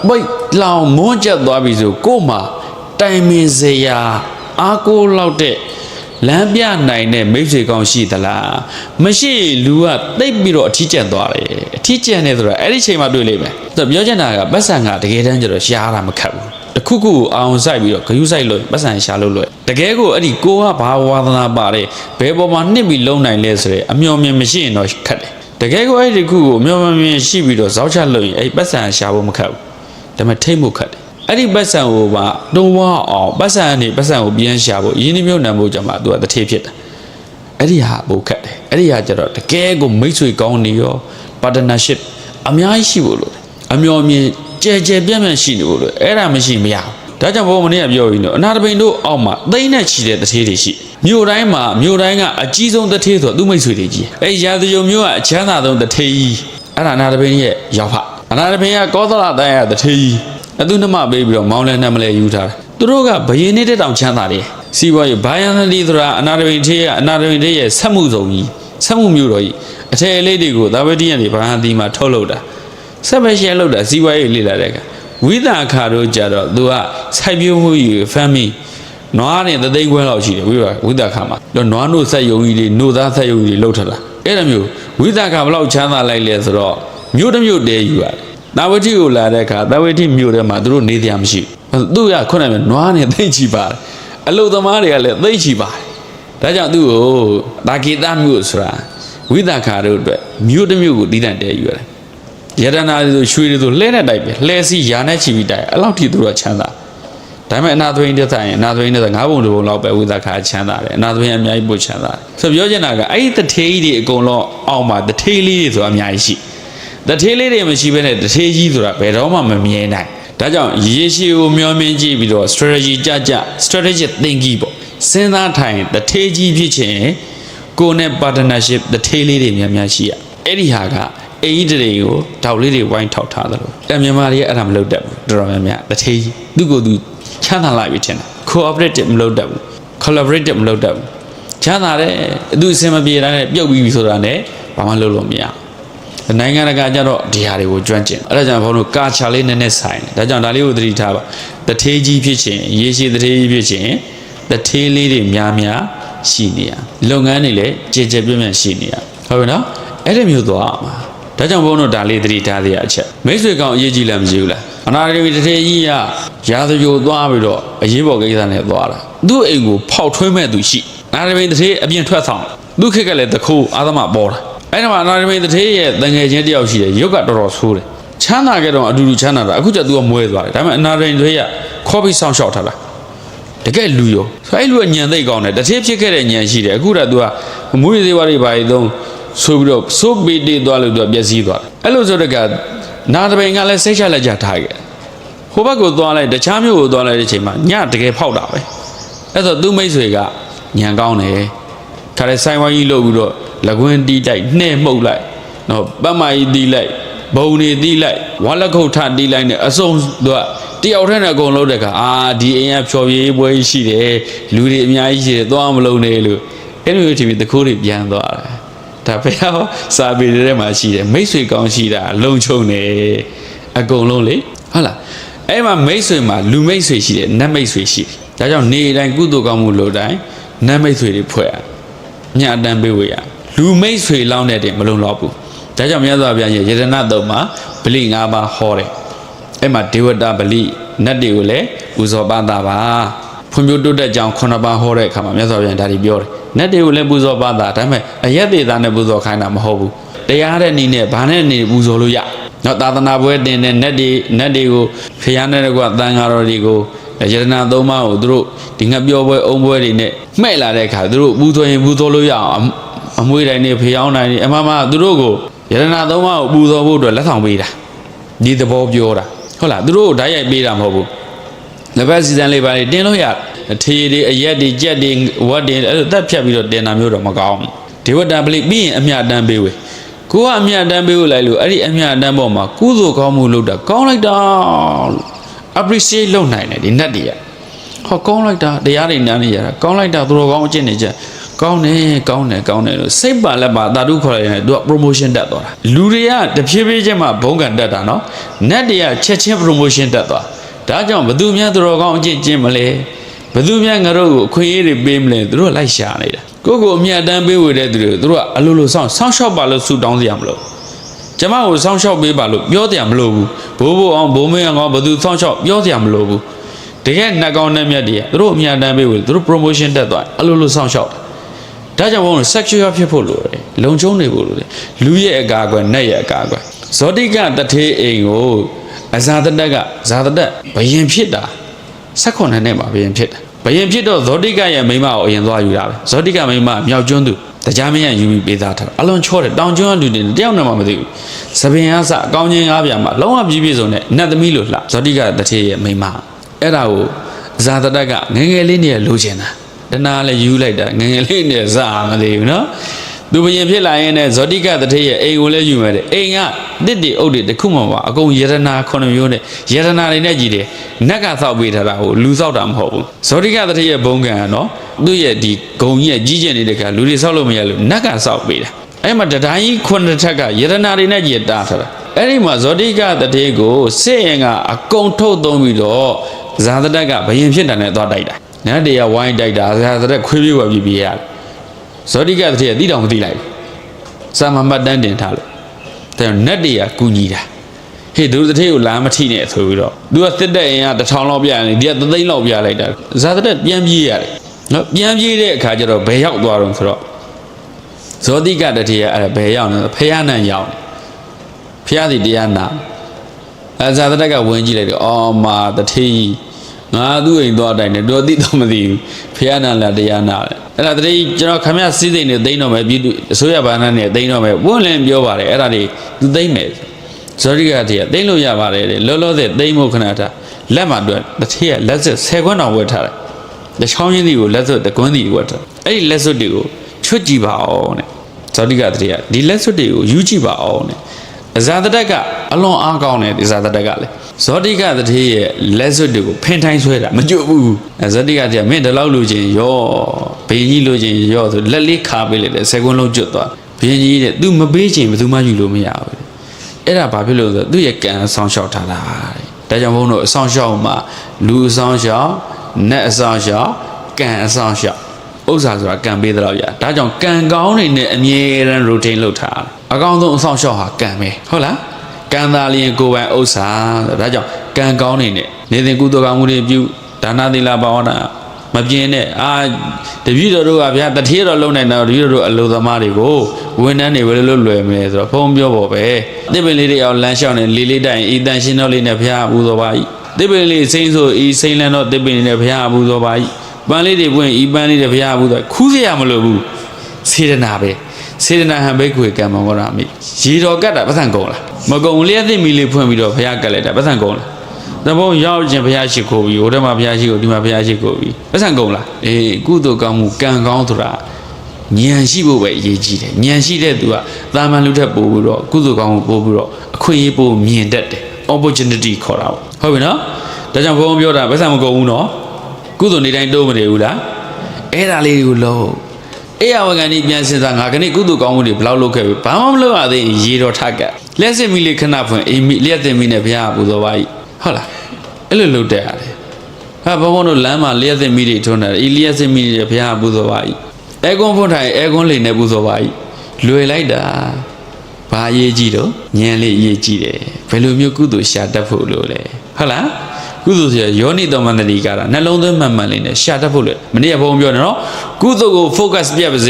ပိတ်လောင်မွန်းကျက်သွားပြီဆိုကို့မှာဒ တိုင်မင်စရာအားကိုးလောက်တဲ့လမ်းပြနိုင်တဲ့မိတ်ဆွေကောင်းရှိသလားမရှိလူကတိတ်ပြီးတော့အထီးကျန်သွားတယ်အထီးကျန်နေဆိုတော့အဲ့ဒီချိန်မှာတွေ့လိမ့်မယ်ဆိုတော့ပြောချင်တာကပတ်စံကတကယ်တမ်းကျတော့ရှားတာမခက်ဘူးတခုခုအောင်ဆိုင်ပြီးတော့ဂယုဆိုင်လို့ပတ်စံရှာလို့လွယ်တကယ်ကိုအဲ့ဒီကိုကဘာဝါသနာပါတယ်ဘယ်ပေါ်မှာနှစ်ပြီးလုံနိုင်လဲဆိုတဲ့အမျော်မြင်မရှိရင်တော့ခက်တယ်တကယ်ကိုအဲ့ဒီခုကိုအမျော်မြင်ရှိပြီးတော့ဇောက်ချလို့ရင်အဲ့ပတ်စံရှာဖို့မခက်ဘူးဒါပေမဲ့ထိတ်မှုခက်တယ်အဲ့ဒီပတ်စံကိုပါတွန်းဝအောင်ပတ်စံကနေပတ်စံကိုပြန်ရှာဖို့ရင်းနှီးမြှုပ်နှံဖို့ကြမှာသူကတထေးဖြစ်တယ်အဲ့ဒီဟာဘို့ခက်တယ်အဲ့ဒီဟာကျတော့တကယ်ကိုမိတ်ဆွေကောင်းနေရော partnership အများကြီးရှိဖို့လို့အမျော်မြင်ကြဲကြဲပြန့်ပြန့်ရှိနေဖို့လို့အဲ့ဒါမရှိမရဘူးဒါကြောင့်ဘုံမနေ့ကပြောပြီးတော့အနာတပိန်တို့အောက်မှာသိမ့်နဲ့ချီတဲ့တထေးတွေရှိမြို့တိုင်းမှာမြို့တိုင်းကအကြီးဆုံးတထေးဆိုသူ့မိတ်ဆွေတွေကြီးအဲ့ရာဇယုံမြို့ကအချမ်းသာဆုံးတထေးကြီးအဲ့ဒါအနာတပိန်ရဲ့ရောက်ဖအနာတပိန်ကကောသလတိုင်းရဲ့တထေးကြီးအသူနှမပေးပြီးတော့မောင်းလဲနှမလဲယူထားတယ်သူတို့ကဘယင်းနေတဲ့တောင်ချမ်းသာတယ်စီးပွားရေးဘာယန်သတိဆိုတာအနာတပိန်ထေးကအနာတပိန်ထေးရဲ့ဆက်မှုစုံကြီးဆက်မှုမျိုးတော်ကြီးအထည်လေးတွေကိုသာဝတိရန်တွေဘာဟန်ဒီမှာထုတ်လုပ်တာဆက်ပဲရှယ်လုပ်တာစီးပွားရေးလေ့လာတဲ့ကဝိသခါတို့ကြတော့သူကစိုက်ပျိုးမှုယူ family နွားနဲ့သိန်းခွဲလောက်ရှိတယ်ဝိသခါမှာတော့နွားနို့ဆက်ယုံကြီးတွေနို့သားဆက်ယုံကြီးတွေလှုပ်ထတာအဲ့လိုမျိုးဝိသခါဘလောက်ချမ်းသာလိုက်လဲဆိုတော့မြို့တစ်မြို့တည်းယူရတယ်သာဝတိကိုလာတဲ့အခါသာဝတိမြို့ထဲမှာသူတို့နေတရားမရှိဘူးသူကခုနကနွားနဲ့သိချီပါတယ်အလုသမားတွေကလည်းသိချီပါတယ်ဒါကြောင့်သူ့ကိုတာဂေတမြို့ဆိုတာဝိသခါတို့အတွက်မြို့တစ်မြို့ကိုတည်တံ့တည်းယူရတယ်ရတနာတွေဆိုရွှေတွေဆိုလှဲနဲ့တိုက်ပဲလှဲစီရာနဲ့ချီပြီးတိုက်အဲ့လောက်ထိသူတို့ချမ်းသာဒါပေမဲ့အနာသွင်းတဲ့ဆိုင်အနာသွင်းတဲ့9ပုံ2ပုံလောက်ပဲဝိသခါချမ်းသာတယ်အနာသွင်းအများကြီးပို့ချမ်းသာတယ်ဆိုပြောချင်တာကအဲ့ဒီတထေးကြီးတွေအကုန်လုံးအောက်မှာတထေးလေးတွေဆိုတာအများကြီးရှိတထေးလေးတွေမရှိဘဲနဲ့တထေးကြီးဆိုတာဘယ်တော့မှမမြင်နိုင်ဒါကြောင့်ရေရှည်ကိုမျှော်မြင်ကြည့်ပြီးတော့ strategy ကြ strategic thinking ပေါ့စဉ်းစားထိုင်တထေးကြီးဖြစ်ခြင်းကိုယ်နဲ့ partnership တထေးလေးတွေများရှိရအဲ့ဒီဟာကအိမ်ကြီးတွေကိုတောက်လေးတွေဝိုင်းထောက်ထားသလိုတမြန်မာတွေကအဲ့ဒါမလုပ်တတ်ဘူးတော်တော်များများတထေးကြီးသူ့ကိုယ်သူချမ်းသာလိုက်ပြီထင်တယ် cooperative မလုပ်တတ်ဘူး collaborative မလုပ်တတ်ဘူးချမ်းသာတယ်သူအစင်မပြေတာနဲ့ပြုတ်ပြီးပြီဆိုတာနဲ့ဘာမှလုပ်လို့မရဘူးနိုင်ငံတကာကြတော့ဒီဟာတွေကိုကျွမ်းကျင်အဲ့ဒါကြောင့်ဘုန်းတို့ကာချာလေးနည်းနည်းဆိုင်တယ်ဒါကြောင့်ဒါလေးကိုသတိထားပါတထေးကြီးဖြစ်ခြင်းရေရှည်တထေးကြီးဖြစ်ခြင်းတထေးလေးတွေများရှိနေရလုပ်ငန်းတွေလည်းကြည်ကြဲပြည့်ပြည့်ရှိနေရဟုတ်ပြီနော်အဲ့ဒီမျိုးသွားမှာဒါကြောင့်ဘုန်းတို့ဒါလေးသတိထားသေးရအချက်မိတ်ဆွေကောင်အရေးကြီးလားမကြီးဘူးလားအနာဂတ်တထေးကြီးကရာဇဂိုသွားပြီးတော့အရေးပေါ်ကိစ္စနဲ့သွားတာသူ့အိမ်ကိုဖောက်ထွင်းမဲ့သူရှိအနာဂတ်တထေးအပြင်ထွက်ဆောင်သူ့ခက်ကလည်းတခိုးအာသမပေါ်တာအဲ့ဒီမှာအနာဂတ်တထေးရဲ့တငယ်ချင်းတယောက်ရှိတယ်ရုပ်ကတော်တော်ဆိုးတယ်ချမ်းသာခဲ့တော့အတူတူချမ်းသာတာအခုကျသူကမွဲသွားတယ်ဒါပေမဲ့အနာဂတ်တထေးကခေါ်ပြီးစောင့်ရှောက်ထားတာတကယ်လူရောဆိုအဲ့လူကညံသိကောင်းတယ်တထေးဖြစ်ခဲ့တဲ့ညံရှိတယ်အခုတော့သူကအမွေးသေးပါတွေပါရီသုံးဆိုပြီးတော့ဆိုးပေးတေးသွားလို့သူကပျက်စီးသွားတယ်အဲ့လိုဆိုတော့ကနာတပိန်ကလည်းစိတ်ချလက်ကြထားခဲ့ဟိုဘက်ကိုသွားလိုက်တခြားမျိုးကိုသွားလိုက်တဲ့အချိန်မှာညတကယ်ဖောက်တာပဲအဲ့တော့သူ့မိတ်ဆွေကညံကောင်းတယ်ခါတဲ့ဆိုင်ဝိုင်းကြီးလုပ်ပြီးတော့လက်ကွင်းတီးလိုက်နှဲ့မှုတ်လိုက်နော်ပတ်မကြီးတီးလိုက်ဘုံနေတီးလိုက်ဝါလက်ခုတ်ထတီးလိုက်နဲ့အစုံသူကတယောက်ထဲနဲ့အကုန်လုံးတဲ့ကဒီအိမ်ကဖြော်ပြေးပွဲရှိတယ်လူတွေအများကြီးရှိတယ်သွားမလုံးနဲ့လို့အဲ့လိုမျိုးထင်ပြီးတခိုးတွေပြန်သွားတယ်ဒါပဲစာပေတွေထဲမှာရှိတယ်မိတ်ဆွေကောင်းရှိတာလုံချုံတယ်အကုန်လုံးလေဟုတ်လားအဲ့မှာမိတ်ဆွေမှာလူမိတ်ဆွေရှိတယ်နတ်မိတ်ဆွေရှိတယ်ဒါကြောင့်နေတိုင်းကုသိုလ်ကောင်းမှုလုပ်တိုင်းနတ်မိတ်ဆွေတွေဖွဲ့ရညအတန်းပေးဝေရလူမိတ်ဆွေလောင်းတဲ့တင်မလုံလောက်ဘူးဒါကြောင့်မြတ်စွာဘုရားရဲ့ယတနာတုံမှာဗလိ၅ပါးဟောတယ်အဲ့မှာဒေဝတာဗလိနတ်တွေကိုလည်းပူဇော်ပသပါဖွံ့ဖြိုးတိုးတက်ကြောင်း9ပါးဟောတဲ့အခါမှာမြတ်စွာဘုရားဒါတွေပြောတယ်နတ်တွေကိုလည်းပူဇော်ပသဒါပေမဲ့အရက်သေးသားနဲ့ပူဇော်ခိုင်းတာမဟုတ်ဘူးတရားတဲ့နည်းနဲ့ဘာနဲ့နေပူဇော်လို့ရနော်သာသနာပွဲတင်တဲ့နတ်တွေကိုဖျားနဲ့ကွာတန်ဃာတော်တွေကိုယတနာသုံးပါးကိုသူတို့ဒီငှက်ပြောပွဲအုံပွဲတွေနဲ့မှဲ့လာတဲ့အခါသူတို့ပူဇော်ရင်ပူဇော်လို့ရအောင်အမွေတိုင်းနဲ့ဖျောင်းတိုင်းနဲ့အမမသူတို့ကိုယတနာသုံးပါးကိုပူဇော်ဖို့အတွက်လက်ဆောင်ပေးတာဒီသဘောပြောတာဟုတ်လားသူတို့ဓာတ်ရိုက်ပေးတာမဟုတ်ဘူးလက်ဖက်စီစံလေးပါတင်လို့ရထေးတွေအရက်တွေကြက်တွေဝတ်တွေအဲ့လိုတက်ဖြတ်ပြီးတော့တင်တာမျိုးတော့မကောင်းဘူးဒေဝတာပလိပြီးရင်အမြတ်တမ်းပေးဝေကိုကအမြတ်တမ်းပေးလို့လိုက်လို့အဲ့ဒီအမြတ်တမ်းပေါ်မှာကုသိုလ်ကောင်းမှုလုပ်တာကောင်းလိုက်တာလို့ appreciate လုပ်နိုင်တယ်ဒီနတ်တွေကဟောကောင်းလိုက်တာတရားတွေနားနေရတာကောင်းလိုက်တာသူတော်ကောင်းအကျင့်နေချက်ကောင်းတယ်လို့စိတ်ပါလက်ပါတာတုခေါ်လိုက်ရင်သူက promotion တက်သွားတာလူတွေကတဖြည်းဖြည်းချင်းမှဘုံကန်တက်တာနော်နတ်တွေကချက်ချင်း promotion တက်သွားတ ဒါကြောင့်ဘသူများသူတော်ကောင်းအကျင့်ကျင့်မလဲဘသူများငါတို့ကိုအခွင့်အရေးတွေပေးမလဲသူတို့လိုက်ရှာနေတာကိုကိုအမြတ်တမ်းပေးဝေတဲ့သူတွေသူတို့ကအလိုလိုဆောင်းရှောက်ပါလို့ဆူတောင်းစရာမလိုကျမကိုဆောင်းရှောက်ပေးပါလို့ပြောစရာမလိုဘူးဘိုးဘိုးအောင်ဘိုးမင်းအောင်ဘသူဆောင်းရှောက်ပြောစရာမလိုဘူးတကယ်နှက်ကောင်းနှက်မြတ်တွေကသူတို့အမြတ်တမ်းပေးဝေသူတို့ promotion တက်သွားအလိုလိုဆောင်းရှောက်ဒါကြောင့်ဘုန်းတော် sexual ဖြစ်ဖို့လိုတယ်လုံချုံနေဖို့လိုတယ်လူရဲ့အကာအကွယ်နတ်ရဲ့အကာအကွယ်ဇောတိကတထေးအိမ်ကိုအဇာတတက်ကဇာတတက်ဘယင်ဖြစ်တာ18နှစ်မှာဘယင်ဖြစ်တာဘယင်ဖြစ်တော့ဇောတိကရဲ့မိမကိုအရင်သွားယူတာပဲဇောတိကမိမမြောက်ကျွန်းသူတရားမင်းယူပြီးပေးသားထားအလွန်ချောတယ်တောင်ကျွန်းလူတွေတယောက်နဲ့မှမသိဘူးသပင်အားစအကောင်းချင်းအားပြမှာလုံးဝပြည့်ပြည့်စုံတဲ့နတ်သမီးလိုလှဇောတိကတထေးရဲ့မိမအဲ့ဒါကိုဇာတတက်ကငငယ်လေးနဲ့လိုချင်တာတနာလည်းယူလိုက်တာငငယ်လေးနဲ့စမသိဘူးနော်သူဘယင်ဖြစ်လာရင်လည်းဇောတိကတထေးရဲ့အိမ်ကိုလည်းယူမယ်တဲ့အိမ်ကတစ်တီအုပ်တွေတခုမှမပါအကုန်ယရနာ9မျိုးနဲ့ယရနာတွေနဲ့ကြည်တယ်နတ်ကဆောက်ပေးထားတာကိုလူဆောက်တာမဟုတ်ဘူးဇောတိကတထေးရဲ့ဘုံကံကနော်သူ့ရဲ့ဒီဂုံကြီးရဲ့ကြီးကျယ်နေတဲ့ခါလူတွေဆောက်လို့မရလို့နတ်ကဆောက်ပေးတာအဲ့မှာတရားကြီး9ထက်ကယရနာတွေနဲ့ကြည်တာထားတာအဲ့ဒီမှာဇောတိကတထေးကိုစစ်ရင်ကအကုန်ထုတ်သုံးပြီးတော့ဇာတတက်ကဘယင်ဖြစ်တာနဲ့သွားတိုက်တာနတ်တွေကဝိုင်းတိုက်တာဇာတတက်ခွေးပြေးဝပြပြရတယ်ဇောတိကတထေးကတိတောင်မသိလိုက်ဘူးစာမမှတ်တမ်းတင်ထားလို့တဲ့နတ်တွေကကူညီတာဟေ့သူတထေးကိုလာမထိနဲ့ဆိုပြီးတော့သူကစစ်တဲ့ရင်က1000လောက်ပြရတယ်ဒီက3သိန်းလောက်ပြလိုက်တာဇာတတက်ပြန်ပြေးရတယ်နော်ပြန်ပြေးတဲ့အခါကျတော့ဘယ်ရောက်သွားတော့ဆိုတော့ဇောတိကတထေးကအဲ့ဘယ်ရောက်နေဖះနန်ရောက်နေဖះစီတရားနာဇာတတက်ကဝင်ကြည့်လိုက်တော့အော်မာတထေးငါသူ့အိမ်သွားတိုင်းနဲ့တော်တိတော့မသိဘူးဖះနာလာတရားနာတယ်အဲ့ဒါတတိကျွန်တော်ခမရစည်းစိမ်တွေသိမ်းတော့မယ်ပြည်သူအစိုးရဘာသာနဲ့သိမ်းတော့မယ်ပွင့်လင်းပြောပါတယ်အဲ့ဒါတွေသူသိမ်းမယ်ဇောတိကတည်းကသိမ်းလို့ရပါတယ်လောလောဆယ်သိမ်းဖို့ခဏထားလက်မှာတွေ့တတိယလက်စွပ်10ခွန်းတောင်ဝတ်ထားတယ်တချောင်းရင်းစီကိုလက်စွပ်တကွန်းစီဝတ်ထားအဲ့ဒီလက်စွပ်တွေကိုချွတ်ကြည့်ပါအောင်တဲ့ဇောတိကတည်းကဒီလက်စွပ်တွေကိုယူကြည့်ပါအောင်တဲ့ဇာတတက်ကအလွန်အားကောင်းတယ်ဒီဇာတတက်ကလည်းဇောတိကတည်းရဲ့လက်စွပ်တွေကိုဖင်ထိုင်းဆွဲတာမကြွဘူးဇောတိကတည်းကမင်းဒီလောက်လိုချင်ရောဘင်းကြီးလိုချင်ရောဆိုလက်လေးခါပေးလိုက်တယ်10ခွန်းလုံးကျွတ်သွားဘင်းကြီးတဲ့ तू မပေးချင်ဘယ်သူမှယူလို့မရဘူးအဲ့ဒါဘာဖြစ်လို့ဆိုတော့သူ့ရဲ့ကံအဆောင်လျှောက်ထားတာတဲ့ဒါကြောင့်ဘုန်းတို့အဆောင်လျှောက်မှာလူအဆောင်လျှောက်နတ်အဆောင်လျှောက်ကံအဆောင်လျှောက်ဥစ္စာဆိုတာကံပေးတော့ရဒါကြောင့်ကံကောင်းနေနဲ့အမြဲတမ်း routine လုပ်ထားအကောင်းဆုံးအဆောင်လျှောက်ဟာကံပဲဟုတ်လားကံသာလျင်ကိုယ်ပိုင်ဥစ္စာဒါကြောင့်ကံကောင်းနေနဲ့နေစဉ်ကုသိုလ်ကောင်းမှုတွေပြုဒါနသီလဘာဝနာမပြင်းနဲ့တပည့်တော်တို့ကဗျာတထေးတော်လုံးနေတာတပည့်တော်တို့အလိုသမားတွေကိုဝန်ထမ်းတွေဘယ်လိုလွယ်မလဲဆိုတော့ဖုံးပြောပေါ်ပဲသစ်ပင်လေးတွေအောင်လမ်းလျှောက်နေလေးလေးတိုင်ဤတန်ရှင်းတော်လေးနဲ့ဘုရားအပူတော်ပါ၏သစ်ပင်လေးစိမ့်ဆိုဤစိမ့်လန်းတော့သစ်ပင်လေးနဲ့ဘုရားအပူတော်ပါ၏ပန်းလေးတွေပွင့်ဤပန်းလေးတွေဘုရားအပူတော်ခူးเสียမလို့ဘူးစေတနာပဲစေတနာဟံဘိက္ခွေကံမ္မောရမိရေတော်ကတ်တာပတ်စံကုန်လားမကုန်လျက်သစ်မီလေးဖွင့်ပြီးတော့ဘုရားကတ်လိုက်တာပတ်စံကုန်လားတဘုံရောက်ခြင်းဘုရားရှိခိုးပြီးဟိုတည်းမှာဘုရားရှိခိုးဒီမှာဘုရားရှိခိုးပြီးပတ်စံကုန်လားအေးကုသိုလ်ကောင်းမှုကံကောင်းဆိုတာဉာဏ်ရှိဖို့ပဲအရေးကြီးတယ်ဉာဏ်ရှိတဲ့သူကတာမန်လူထက်ပိုပြီးတော့ကုသိုလ်ကောင်းမှုပိုပြီးတော့အခွင့်အရေးပိုမြင်တတ်တယ် opportunity ခေါ်တာဟုတ်ပြီနော်ဒါကြောင့်ဘုံပြောတာပတ်စံမကုန်ဘူးနော်ကုသိုလ်နေတိုင်းတိုးမနေဘူးလားအဲ့ဒါလေးတွေကိုလုံးအေးအဝဂန်ဒီပြန်စဉ်းစားငါကနေ့ကုသိုလ်ကောင်းမှုတွေဘယ်လောက်လုပ်ခဲ့ပြီဘာမှမလုပ်ရသေးရင်ရေတော်ထကတ်လက်စစ်မီလေးခဏဖွင့်အေးမီလျက်တင်မီနဲ့ဘုရားပူဇော်ပါ၏ဟုတ်လားအဲ့လိုလုပ်တတ်ရတယ်ဟာဘုံတို့လမ်းမှာလျက်စစ်မီတွေထွန်းတယ်အေးလျက်စစ်မီတွေဘုရားပူဇော်ပါ၏အဲကွန်းဖွင့်ထိုင်အဲကွန်းလိန်နဲ့ပူဇော်ပါ၏လွယ်လိုက်တာဘာအရေးကြီးတော့ဉာဏ်လေးအရေးကြီးတယ်ဘယ်လိုမျိုးကုသိုလ်ရှာတတ်ဖို့လို့လဲဟုတ်လားကုသိုလ်ဆိုရယောနိတော်မန္တတိကာရနှလုံးသွင်းမှန်မှန်လေးနဲ့ရှာတတ်ဖို့လေမနေ့ကဘုံပြောတယ်နော်ကုသိုလ်ကို focus ပြတ်ပါစေ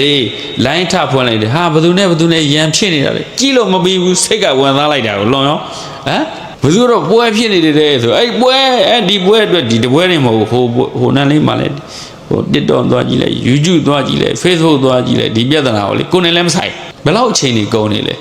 လိုင်းထဖွင့်လိုက်တယ်ဟာဘယ်သူနဲ့ရန်ဖြစ်နေတာလေကြည့်လို့မပြီးဘူးစိတ်ကဝင်သားလိုက်တာကိုလွန်ရောဟမ်ဘယ်သူတော့ပွဲဖြစ်နေတယ်ဆိုအဲ့ပွဲဒီပွဲအတွက်ဒီတပွဲနေမဟုတ်ဘူးဟိုနန်းလေးမှလည်းဟို TikTok သွားကြည့်လိုက် YouTube သွားကြည့်လိုက် Facebook သွားကြည့်လိုက်ဒီပြဿနာကိုလေကိုယ်နဲ့လည်းမဆိုင်ဘယ်လောက်အချိန်ကြီးကုန်နေလဲ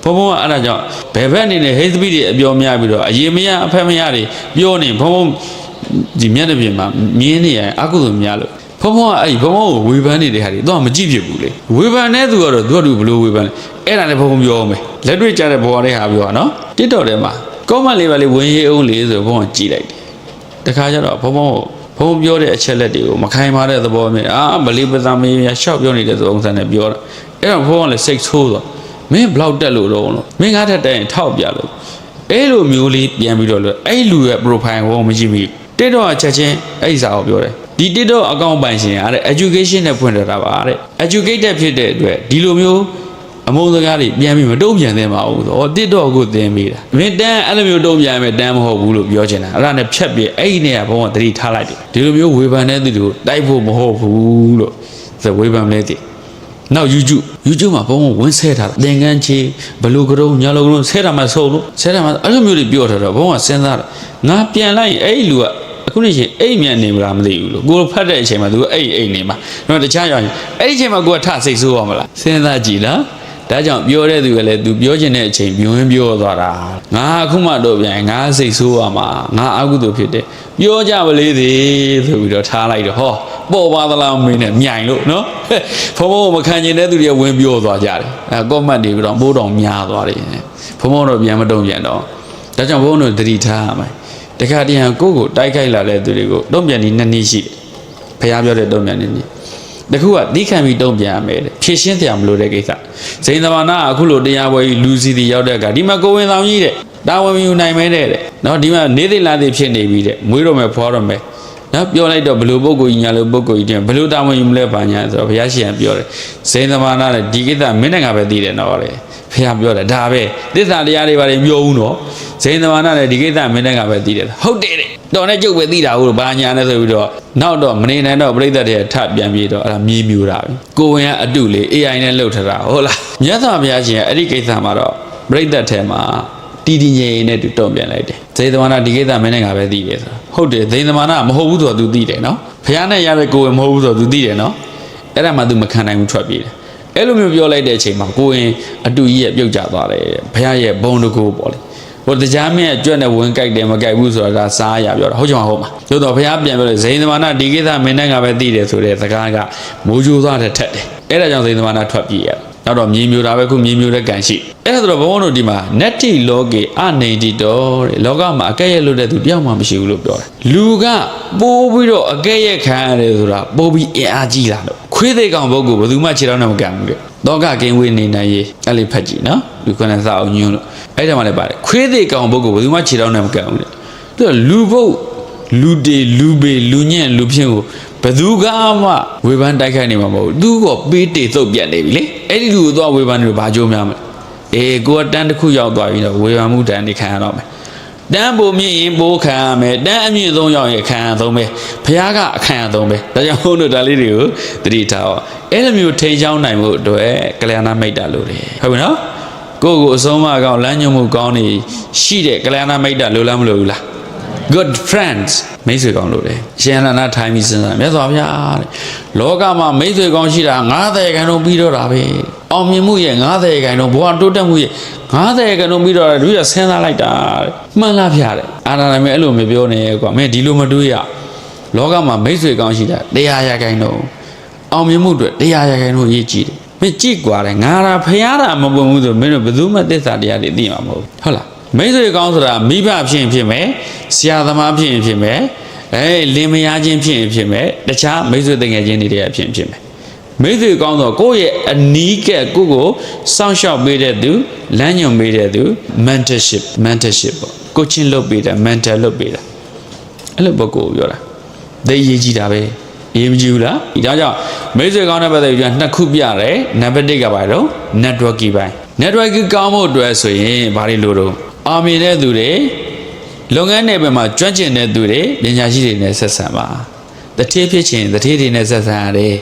ဘုံဘုံကအဲ့ဒါကြောင့်ဘယ်ဘက်အနေနဲ့ဟိသပိတွေအပြောများပြီးတော့အရေးမရအဖက်မရတွေပြောနေဘုံဘုံဒီမျက်နှာပြင်မှာမြင်းနေရအကုသိုလ်များလို့ဘုံဘုံကအဲ့ဒီဘုံဘုံကိုဝေဖန်နေတဲ့ဟာတွေတော့မကြည့်ဖြစ်ဘူးလေဝေဖန်တဲ့သူကတော့သူကဘလို့ဝေဖန်လဲအဲ့ဒါလည်းဘုံဘုံပြောအောင်မယ်လက်တွေ့ကြတဲ့ဘောတဲ့ဟာပြောတာနော် TikTok ထဲမှာကောမန့်လေးပါလေးဝင်ရေးအောင်လေဆိုဘုံကကြည့်လိုက်တယ်တခါကျတော့ဘုံဘုံပြောတဲ့အချက်လက်တွေကိုမခိုင်မာတဲ့သဘောမျိုးဗလီပဇာမေးရရှောက်ပြောနေတဲ့သဘောစံနဲ့ပြောတာအဲ့တော့ဘုံကလည်းစိတ်ဆိုးတော့မင်းဘလောက်တက်လို့တော့လို့မင်းငါထက်တိုင်ထောက်ပြလို့ အဲ့လိုမျိုးလေးပြန်ပြီးတော့လို့အဲ့လူရဲ့ profile ကိုမကြည့်မိ TikTok ကချက်ချင်းအဲ့ဒီစာကိုပြောတယ်ဒီ TikTok account ပိုင်ရှင်ကတဲ့ education နဲ့ဖွင့်ထားတာပါတဲ့ educated ဖြစ်တဲ့အတွက်ဒီလိုမျိုးအမုန်းစကားတွေပြန်ပြီးမတုံ့ပြန်သင့်ပါဘူးဆိုတော့ TikTok ကိုသင်ပေးတာမင်းတန်းအဲ့လိုမျိုးတုံ့ပြန်မယ်တန်းမဟုတ်ဘူးလို့ပြောချင်တာအဲ့ဒါနဲ့ဖြတ်ပြီးအဲ့ဒီနေရာဘုံကသတိထားလိုက်တယ်ဒီလိုမျိုးဝေဖန်တဲ့သူတွေကိုတိုက်ဖို့မဟုတ်ဘူးလို့ဆိုဝေဖန်လဲတည်နောက် YouTube မှာဘုံဝင်းဆဲထားတာသင်္ကန်းချေဘလူကရုံညာလုံကရုံဆဲတာမှဆုံလို့ဆဲတာမှအဲ့လိုမျိုးတွေပြောထားတော့ဘုံကစဉ်းစားတာငါပြန်လိုက်အဲ့ဒီလူကအခုနေချင်းအိတ်မြန်နေမလားမသိဘူးလို့ကိုဖတ်တဲ့အချိန်မှာသူအိတ်နေမှာတော့တခြားရောက်ရင်အဲ့ဒီအချိန်မှာကိုကထစိတ်ဆိုးရမလားစဉ်းစားကြည့်လားဒါကြောင့်ပြောတဲ့သူကလည်းသူပြောချင်တဲ့အချိန်ပြုံးပြောသွားတာငါအခုမှတော့ပြန်ငါစိတ်ဆိုးရမှာငါအကုသို့ဖြစ်တယ်ပြောကြပါလေသေးဆိုပြီးတော့ထားလိုက်တော့ဟောပေါ်ပါသလားမင်းနဲ့မြိုင်လို့နော်ဖုံဖုံမခံကျင်တဲ့သူတွေဝင်ပြောသွားကြတယ်အဲကော့မန့်တွေတော့ပိုးတော်များသွားတယ်ဖုံဖုံတော့ပြန်မတုံ့ပြန်တော့ဒါကြောင့်ဘုန်းတို့သတိထားရမယ်တခါတည်းဟန်ကိုယ်တိုက်ခိုက်လာတဲ့သူတွေကိုတုံ့ပြန်နေနှစ်နည်းရှိတယ်ဖះပြောတဲ့တုံ့ပြန်နေနည်းတခုကသီးခံပြီးတုံ့ပြန်ရမယ်တဲ့ဖြည့်ရှင်းတရားမလို့တဲ့ကိစ္စဇိန်သမနာအခုလိုတရားပွဲကြီးလူစီတီရောက်တဲ့အခါဒီမှာကိုဝင်ဆောင်ကြီးတဲ့တာဝန်ယူနိုင်မဲတဲ့နော်ဒီမှာနေသိလားသိဖြစ်နေပြီတဲ့မွေးတော့မယ်ဖွားတော့မယ်နော်ပြောလိုက်တော့ဘလို့ပုဂ္ဂိုလ်ကြီးညာလို့ပုဂ္ဂိုလ်ကြီးတင်ဘလို့တာဝန်ယူမလဲပါညာဆိုတော့ဘုရားရှင်ကပြောတယ်ဇိန်သမနာတဲ့ဒီကိစ္စမင်းနဲ့ငါပဲသိတယ်နော်လေဖះပြောတယ်ဒါပဲသစ္စာတရားတွေပါလေပြောဦးနော်ဇိန်သမနာနဲ့ဒီကိစ္စမင်းနဲ့ကပဲသိတယ်ဟုတ်တယ်တဲ့တော်နဲ့ကျုပ်ပဲသိတာဟုတ်ဘာညာနဲ့ဆိုပြီးတော့နောက်တော့မနေနိုင်တော့ပြိဿတဲ့ထပြန်ပြေတော့အဲ့ဒါမြေမြူတာပဲကိုဝင်ကအတုလေ AI နဲ့လှုပ်ထတာဟုတ်လားမြတ်စွာဘုရားရှင်ကအဲ့ဒီကိစ္စမှာတော့ပြိဿထဲမှာတီတီငြိမ်နဲ့တူတုံ့ပြန်လိုက်တယ်ဇိန်သမနာဒီကိစ္စမင်းနဲ့ကပဲသိတယ်ဆိုဟုတ်တယ်ဇိန်သမနာမဟုတ်ဘူးဆိုတော့ तू သိတယ်နော်ဘုရားနဲ့ရတဲ့ကိုဝင်မဟုတ်ဘူးဆိုတော့ तू သိတယ်နော်အဲ့ဒါမှ तू မခံနိုင်ဘူးထွက်ပြေးတယ်အဲ့လိုမျိုးပြောလိုက်တဲ့အချိန်မှာကိုရင်အတူကြီးရဲ့ပြုတ်ကျသွားတယ်ဘုရားရဲ့ဘုံတကူပေါ့လေဟိုတရားမင်းအကျွတ်နဲ့ဝင်ကြိုက်တယ်မကြိုက်ဘူးဆိုတာဒါစားရပြောတာဟုတ်ချင်မှာဟုတ်မှာသို့တော့ဘုရားပြန်ပြောတယ်ဇိန်သမနာဒီကိစ္စမင်းနဲ့ကပဲသိတယ်ဆိုတဲ့စကားကမိုးကြိုးသွားတဲ့ထက်တယ်အဲ့ဒါကြောင့်ဇိန်သမနာထွက်ပြေးရနောက်တော့မြေမျိုးတာပဲခုမြေမျိုးတဲ့ကံရှိအဲ့ဒါဆိုတော့ဘုန်းတို့ဒီမှာနတ္တိလောကေအနေတိတော်တဲ့လောကမှာအကဲ့ရဲ့လို့တဲ့သူတယောက်မှမရှိဘူးလို့ပြောတယ်လူကပိုးပြီးတော့အကဲ့ရဲ့ခံရတယ်ဆိုတာပိုးပြီးအင်အားကြီးလာလို့ခွေးသေးကောင်ပုဂ္ဂိုလ်ဘယ်သူမှခြေထောက်နဲ့မကန်ဘူးတဲ့တောကကင်းဝေးနေနိုင်ရေးအဲ့လေးဖတ်ကြည့်နော်လူခွန်းနဲ့စအောင်ညွှန်းလို့အဲ့ဒါမှလည်းပါတယ်ခွေးသေးကောင်ပုဂ္ဂိုလ်ဘယ်သူမှခြေထောက်နဲ့မကန်ဘူးတဲ့သူကလူပုတ်လူတေလူပေလူညံ့လူဖြင်းကိုဘယ်သူကမှဝေဖန်တိုက်ခိုက်နေမှာမဟုတ်ဘူးသူကပေးတေသုတ်ပြတ်နေပြီလေအဲ့ဒီလူကိုသွားဝေဖန်နေလို့ဘာကြိုးများမလဲအေးကိုကတန်းတစ်ခုရောက်သွားပြီတော့ဝေဖန်မှုတန်းနေခံရတော့မယ်တန်းပုံမြင့်ရင်ပိုးခံရမယ်တန်းအမြင့်ဆုံးရောက်ရင်ခံရဆုံးပဲဘုရားကအခမ်းအဆုံးပဲဒါကြောင့်ဘုန်းတို့ဒါလေးတွေကိုသတိထားအောင်အဲ့လိုမျိုးထိန်းချောင်းနိုင်မှုအတွက်ကလျာဏမိတ်တာလို့တယ်ဟုတ်ပြီနော်ကိုယ့်ကိုအဆုံးမကောင်းလမ်းညွှန်မှုကောင်းနေရှိတဲ့ကလျာဏမိတ်တာလို့လားမလို့ဘူးလား good friends မိတ်ဆွေကောင်းလို့တယ်ရှင်ရဏထိုင်းပြီးစဉ်းစားမြတ်စွာဘုရားတဲ့လောကမှာမိတ်ဆွေကောင်းရှိတာ90ခန်းတော့ပြီးတော့တာပဲအောင်မြင်မှုရဲ့90ခန်းတော့ဘဝတိုးတက်မှုရဲ့90ခန်းတော့ပြီးတော့လူရစဉ်းစားလိုက်တာတဲ့မှန်လားဖျားတယ်အာနာလည်းအဲ့လိုမပြောနဲ့ကွာမင်းဒီလိုမတွေးရလောကမှာမိတ်ဆွေကောင်းရှိတာ100ခန်းတော့အောင်မြင်မှုအတွက်100ခန်းတော့ရေးကြည့်တယ်မင်းကြည့်ကွာတယ်ငါတာဖျားတာမပွင့်ဘူးဆိုမင်းတို့ဘယ်သူမှသစ္စာတရားတွေသိမှာမဟုတ်ဟုတ်လားမိတ်ဆွေကောင်းဆိုတာမိဘဖြစ်မယ်ဆရာသမားဖြစ်မယ်လင်မယားချင်းဖြစ်မယ်တခြားမိတ်ဆွေတငယ်ချင်းတွေဖြစ်မယ်မိတ်ဆွေကောင်းတော့ကိုယ့်ရဲ့အနီးကပ်ကိုစောင့်ရှောက်ပေးတဲ့သူလမ်းညွှန်ပေးတဲ့သူ mentorship ပေါ့ကိုချင်းလုပ်ပေးတာ mentor လုပ်ပေးတာအဲ့လိုပုဂ္ဂိုလ်ပြောတာသိရေးကြည့်တာပဲအရေးမကြီးဘူးလားဒါကြောင့်မိတ်ဆွေကောင်းတဲ့ပတ်သက်ပြီးနှစ်ခုပြတယ်နံပါတ်1ကပါတော့ networking ပိုင်း networking ကောင်းဖို့အတွက်ဆိုရင်ဘာတွေလို့တော့အောင်မြင်တဲ့သူတွေလုပ်ငန်းနယ်ပယ်မှာကျွမ်းကျင်တဲ့သူတွေပညာရှိတွေနဲ့ဆက်ဆံပါတတိဖြစ်ချင်းတတိတွေနဲ့ဆက်ဆံရတယ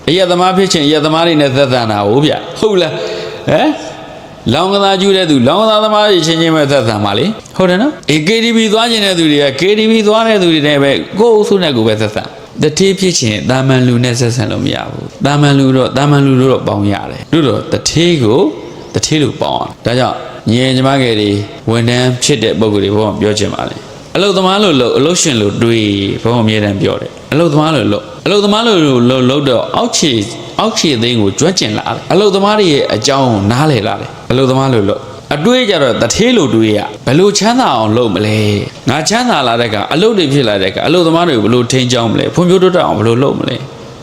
်အယက်သမားဖြစ်ချင်းအယက်သမားတွေနဲ့ဆက်ဆံတာဟုတ်ဗျဟုတ်လားလောင်ကစားကျူးတဲ့သူလောင်ကစားသမားတွေချင်းချင်းပဲဆက်ဆံပါလေဟုတ်တယ်နော် KTV သွားကျင်တဲ့သူတွေက KTV သွားတဲ့သူတွေနဲ့ပဲကိုယ်အုပ်စုနဲ့ကိုယ်ပဲဆက်ဆံတတိဖြစ်ချင်းတာမန်လူနဲ့ဆက်ဆံလို့မရဘူးတာမန်လူတော့ပေါင်းရတယ်တို့တော့တတိကိုတတိလို့ပေါင်းအောင်ဒါကြောင့်ညီညီမငယ်တွေဝန်ထမ်းဖြစ်တဲ့ပုံစံတွေဘုံပြောချင်ပါလေအလုသမားလို့အလုရှင်လို့တွေးဘုံအမြဲတမ်းပြောတယ်အလုသမားလို့တော့အောက်ခြေသိန်းကိုကျွမ်းကျင်လာတယ်အလုသမားတွေရဲ့အကြောင်းကိုနားလည်လာတယ်အလုသမားလို့အတွေးကြတော့တထေးလို့တွေးရဘယ်လိုချမ်းသာအောင်လုပ်မလဲငါချမ်းသာလာတဲ့ကအလုတွေဖြစ်လာတဲ့ကအလုသမားတွေဘယ်လိုထိန်းချောင်းမလဲဖွံ့ဖြိုးတိုးတက်အောင်ဘယ်လိုလုပ်မလဲ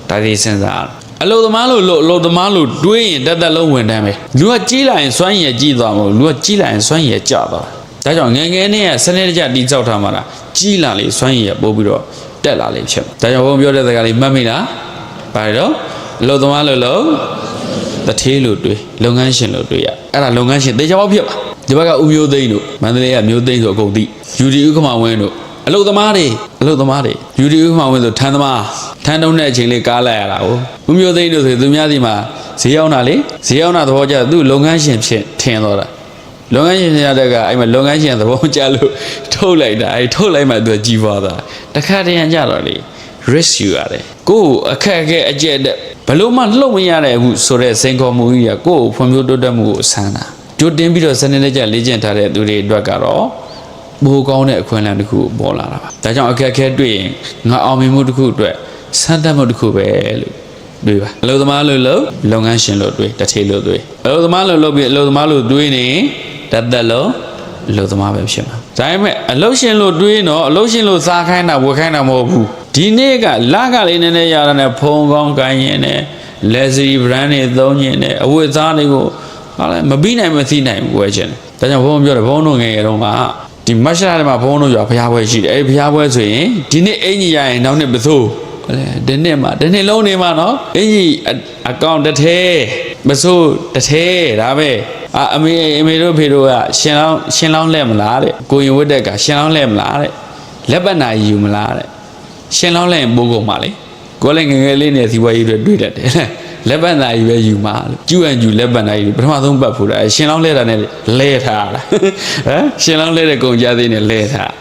ဒါတွေစဉ်းစားအလုသမားလို့တွေးရင်တက်လုံးဝင်တမ်းပဲလူကကြီးလာရင်စွမ်းရည်ကြီးသွားမလို့လူကကြီးလာရင်စွမ်းရည်ကျသွားဒါ ဒါကြောင့်ငယ်ငယ်နဲ့စနစ်တကျတိကျထားမှာလားကြီးလာလေစွမ်းရည်ရပို့ပြီးတော့တက်လာလေဖြစ်မှာဒါကြောင့်ဘုံပြောတဲ့စကားလေးမှတ်မိလားဘာလဲတော့အလုပ်သမားလို့တထေးလို့တွေးလုပ်ငန်းရှင်လို့တွေးရအဲ့ဒါလုပ်ငန်းရှင်တေချာပေါက်ဖြစ်ပါဒီဘက်ကဦးမျိုးသိန်းတို့မန္တလေးကမျိုးသိန်းဆိုအကုန်သိယူဒီဥက္ကမဝင်းတို့အလုပ်သမားတွေယူဒီဥက္ကမဝင်းဆိုထန်းသမားထန်းတုံးတဲ့အချိန်လေးကားလိုက်ရတာကိုဦးမျိုးသိန်းတို့ဆိုသူများစီမှာဈေးရောက်တာလေဈေးရောက်တာသဘောကျသူ့လုပ်ငန်းရှင်ဖြစ်ထင်တော့တာလုပ်ငန်းရှင်ရတဲ့ကအဲ့မှာလုပ်ငန်းရှင်သဘောကျလို့ထုတ်လိုက်တာအဲ့ထုတ်လိုက်မှသူကြီးပွားတာတခါတည်းရကြတော့လေ risk ယူရတယ်ကိုယ်အခက်အခဲအကျက်တဲ့ဘလို့မှလှုပ်မရတဲ့အခုဆိုတဲ့စိန်ခေါ်မှုကြီးကကိုယ်ဖွံ့ဖြိုးတိုးတက်မှုကိုဆန်းတာကြိုတင်ပြီးတော့စနစ်တကျလေ့ကျင့်ထားတဲ့သူတွေအတွက်ကတော့ဘိုးကောင်းတဲ့အခွင့်အလမ်းတစ်ခုပေါ်လာတာပါဒါကြောင့်အခက်အခဲတွေ့ရင်ငါအောင်မြင်မှုတစ်ခုအတွက်စမ်းသပ်မှုတစ်ခုပဲလို့တွေးပါအလုပ်သမားလို့လုပ်ငန်းရှင်လို့တွေးတထေးလို့တွေးအလုပ်သမားလို့လုပ်ပြီးအလုပ်သမားလို့တွေးနေတသက်လုံးအလုပ်သမားပဲဖြစ်မှာဒါပေမဲ့အလုပ်ရှင်လို့တွေးတော့အလုပ်ရှင်လို့စားခိုင်းတာဝယ်ခိုင်းတာမဟုတ်ဘူးဒီနေ့ကလကလေးနည်းနည်းရတာနဲ့ဖုံကောင်းကိုင်းရင်နဲ့ luxury brand တွေသုံးရင်နဲ့အဝတ်အစားတွေကိုဟာလဲမပြီးနိုင်မသိနိုင်ဘူးဝယ်ချင်တယ်ဒါကြောင့်ဘုန်းပြောတယ်ဘုန်းတို့ငယ်ငယ်တုန်းကဒီမတ်ရှလာထဲမှာဘုန်းတို့ရွာဘုရားပွဲရှိတယ်အဲဒီဘုရားပွဲဆိုရင်ဒီနေ့အင်ကြီးရရင်နောက်နှစ်ပစိုးဒီနှစ်မှာဒီနှစ်လုံးနေမှာနော်အင်ကြီးအကောင့်တစ်ထဲပစိုးတစ်ထဲဒါပဲအမေတို့ဖေတို့ကရှင်လောင်းလဲမလားတဲ့ကိုရင်ဝတ်တက်ကရှင်လောင်းလဲမလားတဲ့လက်ပတ်နာယူမလားတဲ့ရှင်လောင်းလဲပိုးကုန်ပါလေကိုလည်းငယ်ငယ်လေးနဲ့စီဝါကြီးတွေတွေ့တတ်တယ်လက်ပတ်နာယူပဲယူမှာလို့ကျူအန်ကျူလက်ပတ်နာယူပထမဆုံးပတ်ဖို့တာရှင်လောင်းလဲတာနဲ့လဲထားတာဟမ်ရှင်လောင်းလဲတဲ့ကုန်ကြသေးနဲ့လဲထား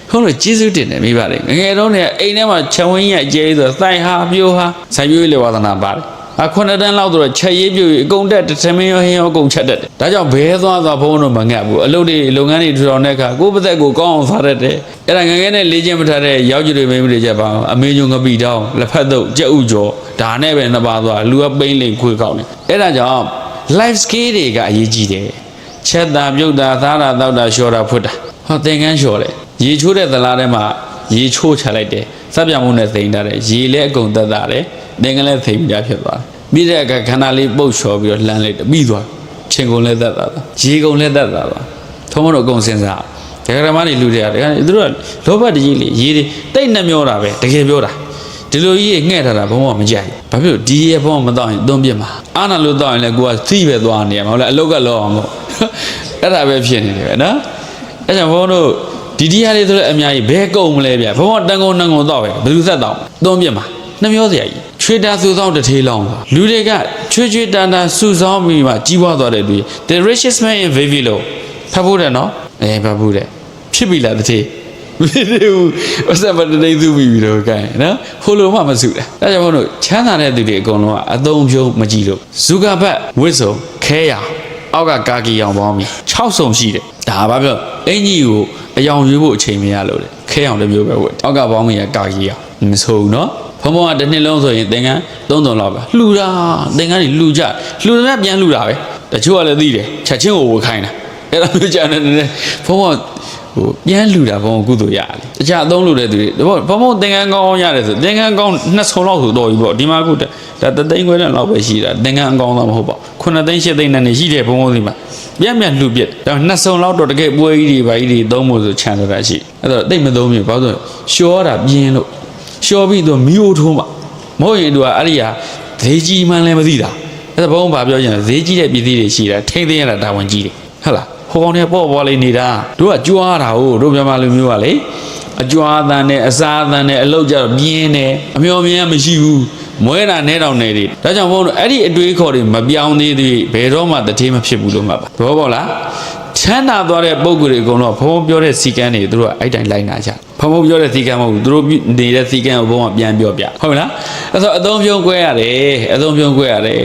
ခုံးလို့ကျေးဇူးတင်တယ်မိပါတယ်ငယ်တုန်းကအိမ်ထဲမှာခြံဝင်းကြီးအကျဲဆိုစိုက်ဟာပြိုးဟာစိုက်ပြိုးလေဝါသနာပါတယ်ခုနှစ်တန်းလောက်တော့ချက်ရေးပြိုးအကုန်တက်သမင်းရောဟင်းရောအကုန်ချက်တတ်တယ်ဒါကြောင့်ဘဲသွားဘုံတို့မငတ်ဘူးအလုပ်တွေလုပ်ငန်းတွေထူထောင်တဲ့အခါကိုယ့်ပါသက်ကိုကောင်းအောင်စားတတ်တယ်အဲ့ဒါငယ်ငယ်နဲ့လေ့ကျင့်မထားတဲ့ရောက်ကြွတွေမိန်းမတွေချက်ပါအမေညုံငပိတောင်းလက်ဖက်တော့ကြက်ဥကျော်ဒါနဲ့ပဲနှစ်ပါးသွားလူကပိန်းလိမ်ခွေကောက်နေအဲ့ဒါကြောင့် life skill တွေကအရေးကြီးတယ်ချက်တာပြုတ်တာသားတာတောက်တာလျှော်တာဖွတ်တာဟောသင်္ကန်းလျှော်တယ်ရေချိုးတဲ့သလားထဲမှာရေချိုးချလိုက်တယ်စပ်ပြမှုနဲ့သိမ့်ထားတယ်ရေလည်းအကုန်သက်သာတယ်သင်္ကန်းလည်းသိမ့်ပြဖြစ်သွားတယ်ပြီးတဲ့အခါခန္ဓာလေးပုတ်လျှော်ပြီးတော့လှမ်းလိုက်တယ်ပြီးသွားချင်းကုန်လည်းသက်သာသွားရေကုန်လည်းသက်သာသွားထုံးမတို့အကုန်စဉ်းစားဒကာဓမ္မတွေလူတွေရတယ်သူတို့ကလောဘတကြီးလေရေတွေတိတ်နှမျောတာပဲတကယ်ပြောတာဒီလိုကြီးငှဲ့ထားတာဘုံကမကြိုက်ဘာဖြစ်လို့ဒီရေဘုံမတော့ရင်သွန်းပြစ်မှာအာနာလို့တော့ရင်လည်းကိုကသိပဲသွားနေရမှာဟုတ်လားအလုတ်ကလောအောင်မို့အဲ့ဒါပဲဖြစ်နေတယ်ပဲနော်အဲ့ကြောင့်ဘုံတို့ဒီတရားလေးဆိုလည်းအများကြီးဘဲကုန်မလဲဗျဘုံကတန်ကုန်တော့ပဲဘယ်သူသက်တော့သွန်းပြစ်မှာနှမျောစရာကြီးချွေတာစုဆောင်တထေးလောင်းလူတွေကချွေတာစုဆောင်ပြီးမှကြီးပွားသွားတဲ့လူ The richest man in Vivilo ဖတ်ဖို့တယ်နော်ဖတ်ဖို့တယ်ဖြစ်ပြီလားတထေးမဖြစ်ဘူးအစမတနေသူပြီးတော့ကဲနော်ဟိုလိုမှမစုတယ်ဒါကြောင့်မို့လို့ချမ်းသာတဲ့သူတွေအကုန်လုံးကအသုံးပြုံးမကြည့်လို့ဇူကာဘတ်ဝစ်စုံခဲရအောက်ကကာကီအောင်ပေါင်းပြီး6စုံရှိတယ်ဒါဘာပြောအင်ကြီးကိုအယောင်ရွေးဖို့အချိန်မရလို့လေခဲအောင်တစ်မျိုးပဲဝတ်အောက်ကပေါင်းပြီးကာကီအောင်မဆိုဘူးနော်ဘုံဘုံကတစ်နှစ်လုံးဆိုရင်သင်္ကန်း300လောက်ပဲလှူတာသင်္ကန်းတွေလှူကြလှူတယ်ပြန်လှူတာပဲတချို့ကလည်းသိတယ်ချက်ချင်းကိုဝခိုင်းတာအဲ့ဒါမျိုးကြတယ်ဘုံဘုံဟိုပြန်လှူတာဘုံကုသိုလ်ရတယ်တခြားအသုံးလို့တဲ့သူတွေဘုံဘုံသင်္ကန်းကောင်းရတယ်ဆိုသင်္ကန်းကောင်း2ဆုံလောက်ဆိုတော့ပြီပေါ့ဒီမှာခုဒါ3သိန်းခွဲတဲ့လောက်ပဲရှိတာသင်္ကန်းအကောင်းတော့မဟုတ်ပါ9သိန်း10သိန်းနဲ့ရှိတယ်ဘုံဘုံဒီမှာပြန်လှူပြစ်ဒါ2ဆုံလောက်တော့တကယ်ပွဲကြီးတွေဘာကြီးတွေသုံးဖို့ဆိုခြံတာရှိအဲ့တော့တိတ်မသုံးမြင်ဘာလို့ရှောတာပြင်းလို့လျှော်ပြီးတော့မီးအိုးထိုးမှာမဟုတ်ရင်သူကအဲ့ဒီဟာဈေးကြီးမှန်းလည်းမသိတာအဲ့ဒါဘုံဘာပြောချင်လဲဈေးကြီးတဲ့ပြည်သေးတွေရှိတာထိမ့်သိရတာတာဝန်ကြီးတယ်ဟုတ်လားဟိုကောင်တွေပေါ့ပေါ့လေးနေတာတို့ကကြွားတာဟုတ်တို့မြန်မာလူမျိုးကလေအကြွားအတန်နဲ့အစားအတန်နဲ့အလောက်ကြတော့ပြင်းတယ်အမျော်မြင်မရှိဘူးမွဲတာနဲ့တောင်နေတယ်ဒါကြောင့်ဘုံတို့အဲ့ဒီအတွေးခေါ်တွေမပြောင်းသေးသေးဘယ်တော့မှတထေးမဖြစ်ဘူးလို့မှတ်ပါဘောပေါ့လားချမ်းသာသွားတဲ့ပုံကိုယ်တွေအကုန်လုံးဘုံပြောတဲ့စီကန်းတွေသူတို့ကအဲ့တိုင်းလိုက်နာကြဘုံပြောတဲ့စီကန်းမဟုတ်ဘူးသူတို့နေတဲ့စီကန်းကိုဘုံကပြန်ပြောပြဟုတ်လားအဲ့ဆိုအသုံးပြုံးခွဲရတယ်အသုံးပြုံးခွဲရတယ်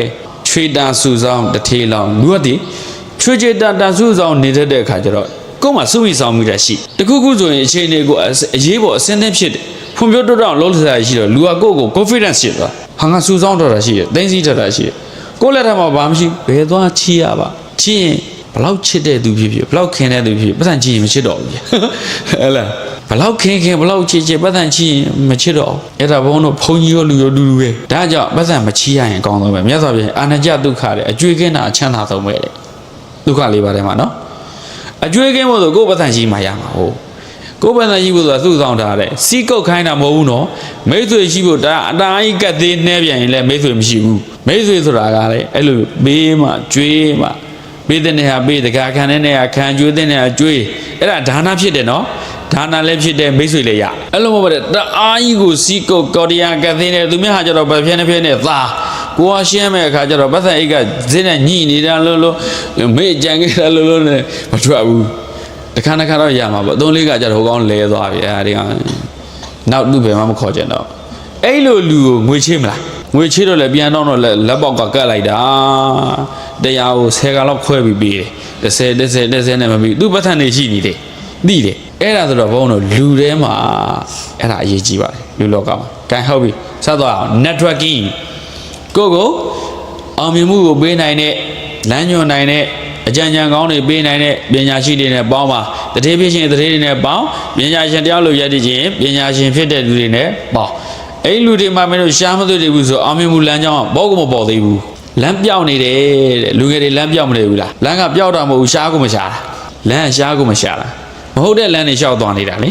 ချွေတာစုဆောင်တထေးလောင်လူကတည်းချွေချေတာစုဆောင်နေတတ်တဲ့အခါကျတော့ကိုယ်မှစုပြီးဆောင်မိတာရှိတခုခုဆိုရင်အခြေအနေကိုအရေးပေါ်အစင်းသင်းဖြစ်တယ်ဖွံ့ဖြိုးတိုးတက်အောင်လုပ်လာရှိတော့လူကကိုယ့်ကို confidence ဖြစ်သွားဟာငါစုဆောင်တော့တာရှိတယ်သိသိထတာရှိတယ်ကိုယ့်လက်ထက်မှာဘာမှမရှိဘယ်သွားချီရပါချီရင်ဘလောက်ချစ်တဲ့သူဖြစ်ဘလောက်ခင်တဲ့သူဖြစ်ပတ်စံချီရင်မချစ်တော့ဘူးဟဲ့လားဘလောက်ခင်ဘလောက်ချစ်ပတ်စံချီရင်မချစ်တော့အဲ့ဒါဘုန်းတို့ဘုန်းကြီးရောလူရောတူပဲဒါကြောင့်ပတ်စံမချီရရင်အကောင်းဆုံးပဲမြတ်စွာဘုရားအာနကြဒုက္ခတဲ့အကျွေးကင်းတာအချမ်းသာဆုံးပဲတဲ့ဒုက္ခလေးပါတယ်မှာနော် အကျွေးကင်းဖို့ဆိုကိုယ်ပတ်သက်ရှိမှရမှာဟုတ်ကိုယ်ပတ်သက်ရှိဖို့ဆိုတာသူ့ဆောင်ထားတယ်စီးကုတ်ခိုင်းတာမဟုတ်ဘူးနော်မိတ်ဆွေရှိဖို့ဒါအတားကြီးကတ်သေးနှဲပြန်ရင်လည်းမိတ်ဆွေမရှိဘူးမိတ်ဆွေဆိုတာကလည်းအဲ့လိုပေးမှကျွေးမှပေးတဲ့နေရာပေးတကားခံတဲ့နေရာခံကျွေးတဲ့နေရာကျွေးအဲ့ဒါဒါနဖြစ်တယ်နော်ဒါနလည်းဖြစ်တယ်မိတ်ဆွေလည်းရအဲ့လိုမဟုတ်ပါနဲ့တအားကြီးကိုစီးကုတ်ကော်ဒီယာကတ်သေးနေသူများဟာကြတော့ဗဖျက်နေဖျက်နေသာကိုကရှင်းမဲ့အခါကျတော့ပတ်သက်အိတ်ကဇင်းနဲ့ညှိနေတာလို့မေ့ကြံခဲ့တာလို့နဲ့မထွက်ဘူးတခါတော့ရမှာပေါ့အသုံးလေးကကြတော့ဟိုကောင်းလဲသွားပြီအဲဒီကနောက်သူ့ဘယ်မှမခေါ်ကြတော့အဲ့လိုလူကိုငွေချေးမလားငွေချေးတော့လည်းပြန်တော့လက်ပေါက်ကကတ်လိုက်တာတရားကို10ကလောက်ခွဲပြီးပေးတယ်10နဲ့မပြီးသူ့ပတ်သက်နေရှိနေတယ်သိတယ်အဲ့ဒါဆိုတော့ဘုန်းတို့လူထဲမှာအဲ့ဒါအရေးကြီးပါတယ်လူလောကမှာဂိုင်းဟုတ်ပြီဆက်သွားအောင် networking ကိုအောင်မြင်မှုကိုပေးနိုင်တဲ့လမ်းညွှန်နိုင်တဲ့အကြံဉာဏ်ကောင်းတွေပေးနိုင်တဲ့ပညာရှိတွေနဲ့ပေါင်းပါတတိဖြစ်ရှင်တတိတွေနဲ့ပေါင်းပညာရှင်တရားလို့ရည်တည်ခြင်းပညာရှင်ဖြစ်တဲ့လူတွေနဲ့ပေါင်းအဲ့လူတွေမှမင်းတို့ရှားမသွေးတွေဘူးဆိုအောင်မြင်မှုလမ်းကြောင်းကဘောကမပေါ်သေးဘူးလမ်းပြောင်းနေတယ်တဲ့လူငယ်တွေလမ်းပြောင်းမနေဘူးလားလမ်းကပြောင်းတာမဟုတ်ဘူးရှားကိုမရှားတာလမ်းရှားကိုမရှားတာမဟုတ်တဲ့လမ်းတွေလျှောက်သွားနေတာလေ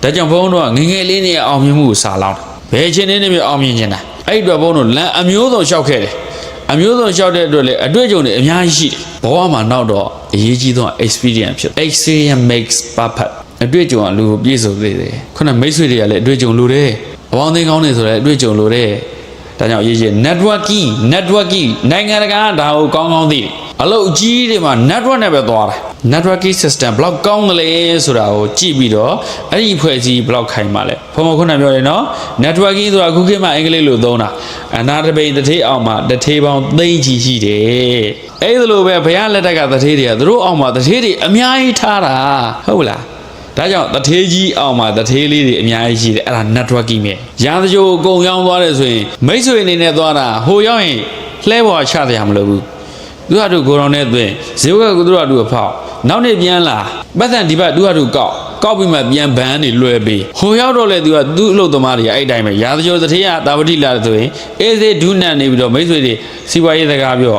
ဒါကြောင့်ဘုန်းတော်ကငငယ်လေးနဲ့အောင်မြင်မှုကိုစာလောင်းဘယ်ချင်းနေမျိုးအောင်မြင်နေတာအဲ့အတွက်ဘုန်းတော်လမ်းအမျိုးစုံလျှောက်ခဲ့တယ်အမျိုးစုံလျှောက်တဲ့အတွက်လေအတွေ့အကြုံတွေအများကြီးရှိတယ်ဘဝမှာနောက်တော့အရေးကြီးဆုံး experience ဖြစ် experience makes perfect အတွေ့အကြုံကလူကိုပြည့်စုံစေတယ်ခုနမိတ်ဆွေတွေကလည်းအတွေ့အကြုံလိုတယ်အပေါင်းအသင်းကောင်းတွေဆိုလည်းအတွေ့အကြုံလိုတယ်ဒါကြောင့်အရေးကြီး networking နိုင်ငံတကာကဒါကိုကောင်းကောင်းသိတယ်အလုပ်အကြီးတွေမှာ network နဲ့ပဲသွားတာ networking system ဘယ်လောက်ကောင်းတယ်လဲဆိုတာကိုကြည့်ပြီးတော့အဲ့ဒီဖွဲ့စည်းဘယ်လောက်ခိုင်ပါလဲဘုံခုနပြောတယ်နော် networking ဆိုတာအခုခေတ်မှာအင်္ဂလိပ်လိုသုံးတာအနာတပိန်တစ်ထေးအောင်မှာတစ်ထေးပေါင်းသိန်းကြီးရှိတယ်အဲ့ဒါလိုပဲဘုရားလက်ထက်ကတစ်ထေးတွေကသူတို့အောင်မှာတစ်ထေးတွေအများကြီးထားတာဟုတ်လားဒါကြောင့်တထေးကြီးအောင်မှာတထေးလေးတွေအများကြီးရှိတယ်အဲ့ဒါ networking ပဲရာဇကြိုအကုန်ရောက်သွားတယ်ဆိုရင်မိတ်ဆွေအနေနဲ့သွားတာဟိုရောက်ရင်လှဲပေါ်ချတယ်ရမလို့ဘူးသူကတို့ကိုရောင်နဲ့သွင်းဇေဝကသူတို့ကတို့ဖောက်နောက်နေ့ပြန်လာပတ်သက်ဒီဘက်သူကတို့ကောက်ပြီးမှပြန်ဘန်းနေလွှဲပေးဟိုရောက်တော့လေသူကသူ့အလုပ်သမားတွေကအဲ့တိုင်းပဲရာဇကြိုတထေးကတာဝတိလာဆိုရင်အေးစေဒုနတ်နေပြီးတော့မိတ်ဆွေတွေစီပွားရေးစကားပြော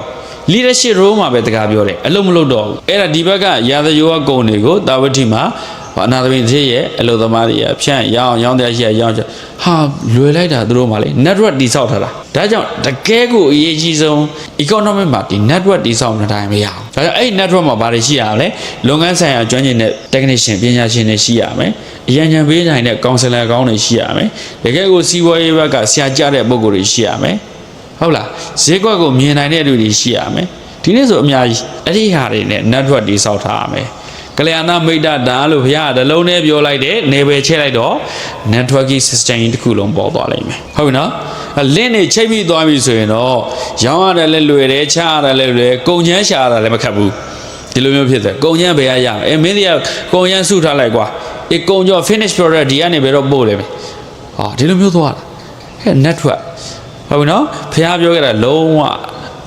leadership role မှာပဲစကားပြောတယ်အလုံးမလုပ်တော့ဘူးအဲ့ဒါဒီဘက်ကရာဇကြိုကဂုံတွေကိုတာဝတိမှာအနာသမီးသေးရဲ့အလုပ်သမားတွေကဖြန့်ရောင်းတဲ့ရှိရောင်းဟာလွယ်လိုက်တာသူတို့မှလေ network တိဆောက်ထားတာဒါကြောင့်တကယ်ကိုအရေးကြီးဆုံး economy မှာဒီ network တိဆောက်နေတိုင်းမရအောင်ဒါကြောင့်အဲ့ network မှာဘာတွေရှိရလဲလုပ်ငန်းဆိုင်ရာကျွမ်းကျင်တဲ့ technician ပညာရှင်တွေရှိရမယ်အရန်ဉာဏ်ပေးနိုင်တဲ့ counselor ကောင်းတွေရှိရမယ်တကယ်ကိုစီးပွားရေးဘက်ကဆရာကြတဲ့ပုံကိုယ်တွေရှိရမယ်ဟုတ်လားဈေးကွက်ကိုမြင်နိုင်တဲ့လူတွေရှိရမယ်ဒီနေ့ဆိုအများကြီးအဲ့ဒီဟာတွေနဲ့ network တိဆောက်ထားရမယ်ကလျာဏမိတ်တာလို့ဘုရားကလုံးနဲ့ပြောလိုက်တယ်နေပဲချဲ့လိုက်တော့ networking system တစ်ခုလုံးပေါ်သွားလိမ့်မယ်ဟုတ်ပြီနော်လင်းနေချိတ်ပြီးသွားပြီဆိုရင်တော့ရောင်းရတယ်လည်းလွယ်တယ်ချရတယ်လည်းလွယ်ကုန်ချမ်းရှာရတာလည်းမခက်ဘူးဒီလိုမျိုးဖြစ်တယ်ကုန်ချမ်းဘယ်ရရမလဲမင်းတွေကကုန်ချမ်းစုထားလိုက်ကွာကုန်ကြော finish product ဒီကနေဘယ်တော့ပို့လဲဟာဒီလိုမျိုးသွားတာဟဲ့ network ဟုတ်ပြီနော်ဘုရားပြောခဲ့တာလုံးဝ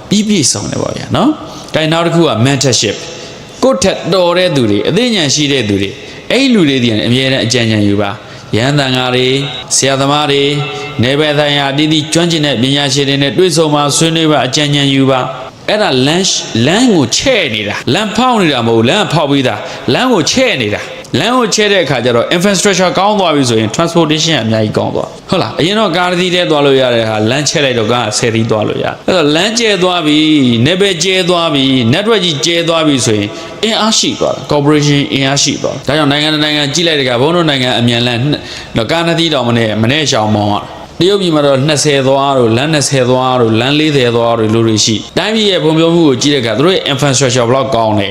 ပြည့်စုံတယ်ပေါ့ဗျာနော်ဒါနောက်တစ်ခုက mentorshipကိုထက်တော်တဲ့သူတွေအသိဉာဏ်ရှိတဲ့သူတွေအဲ့လူတွေဒီကအမြဲတမ်းအကြံဉာဏ်ယူပါရဟန်းသံဃာတွေဆရာသမားတွေနေဘယ်ဆိုင်ရာတိတိကျွမ်းကျင်တဲ့ပညာရှင်တွေနဲ့တွေ့ဆုံမှာဆွေးနွေးပါအကြံဉာဏ်ယူပါအဲ့ဒါလမ်းကိုချဲ့နေတာလမ်းဖောက်နေတာမဟုတ်လမ်းဖောက်ပြီးသားလမ်းကိုချဲ့နေတာလမ်းကိုချဲ့တဲ့အခါကျတော့ infrastructure ကောင်းသွားပြီဆိုရင် transportation အများကြီးကောင်းသွားဟုတ်လားအရင်တော့ကားတစ်စီးတည်းသွားလို့ရတဲ့ဟာလမ်းချဲ့လိုက်တော့ကား10စီးသွားလို့ရအဲ့တော့လမ်းကျဲသွားပြီနေပဲကျဲသွားပြီ network ကြီးကျဲသွားပြီဆိုရင်အင်အားရှိသွားတာ corporation အင်အားရှိသွားဒါကြောင့်နိုင်ငံကြည့်လိုက်တဲ့ကဘုန်းတို့နိုင်ငံအမြန်လမ်းတော့ကားနှစ်စီးတောင်မနဲ့ရှောင်မောင်းတရုတ်ပြည်မှာတော့20သွားတို့လမ်း20သွားတို့လမ်း40သွားတို့လူတွေရှိတိုင်းပြည်ရဲ့ပုံပြမှုကိုကြည့်တဲ့အခါသူတို့ရဲ့ infrastructure ဘလောက်ကောင်းလဲ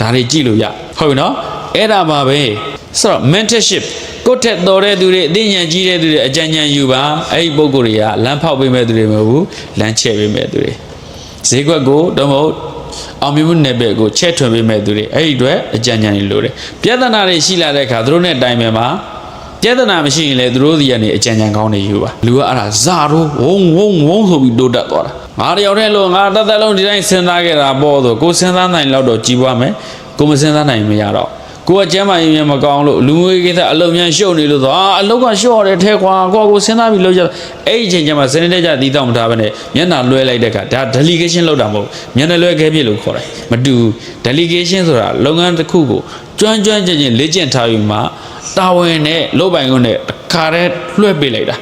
ဒါတွေကြည့်လို့ရဟုတ်ပြီနော်အဲ့ဒါပါပဲဆိုတော့ mentorship ကိုထက်တော်တဲ့သူတွေအသိဉာဏ်ကြီးတဲ့သူတွေအကြံဉာဏ်ယူပါအဲ့ဒီပုံကိုယ်တွေကလမ်းဖောက်ပေးမဲ့သူတွေမဟုတ်ဘူးလမ်းချဲ့ပေးမဲ့သူတွေဈေးကွက်ကိုတော့မဟုတ်အောင်မြင်မှုနယ်ပယ်ကိုချဲ့ထွင်ပေးမဲ့သူတွေအဲ့ဒီအတွက်အကြံဉာဏ်တွေလိုတယ်ပြဿနာတွေရှိလာတဲ့အခါသူတို့နဲ့တိုင်ပင်မှာပြဿနာမရှိရင်လေသူတို့စီကနေအကြံဉာဏ်ကောင်းတွေယူပါလူကအဲ့ဒါဇာတို့ဝုန်းဆိုပြီးတိုးတက်သွားတာငါတယောက်တည်းလို့ငါတစ်သက်လုံးဒီတိုင်းစဉ်းစားခဲ့တာပေါ့ဆိုကိုစဉ်းစားနိုင်တော့ကြည်ပွားမယ်ကိုမစဉ်းစားနိုင်မရတော့ ကိုကကျမ်းမာရေးများမကောင်းလို့လူငွေကိစ္စအလုံးများရှုပ်နေလို့ဆိုအလုံးကရှုပ်ရတယ်ထဲကွာကိုစဉ်းစားပြီးလုပ်ကြအဲ့ဒီအချိန်ကျမှစနေတကျတီးတော့မထားဘဲနဲ့မျက်နှာလွှဲလိုက်တဲ့အခါဒါ delegation လုပ်တာမဟုတ်မျက်နှာလွှဲခဲပြစ်လို့ခေါ်တယ်မတူ delegation ဆိုတာလုပ်ငန်းတစ်ခုကိုကျွမ်းကျွမ်းကျင်ကျင်လေ့ကျင့်ထားပြီးမှတာဝန်နဲ့လုပ်ပိုင်ခွင့်နဲ့အခါတည်းလွှဲပေးလိုက်တာ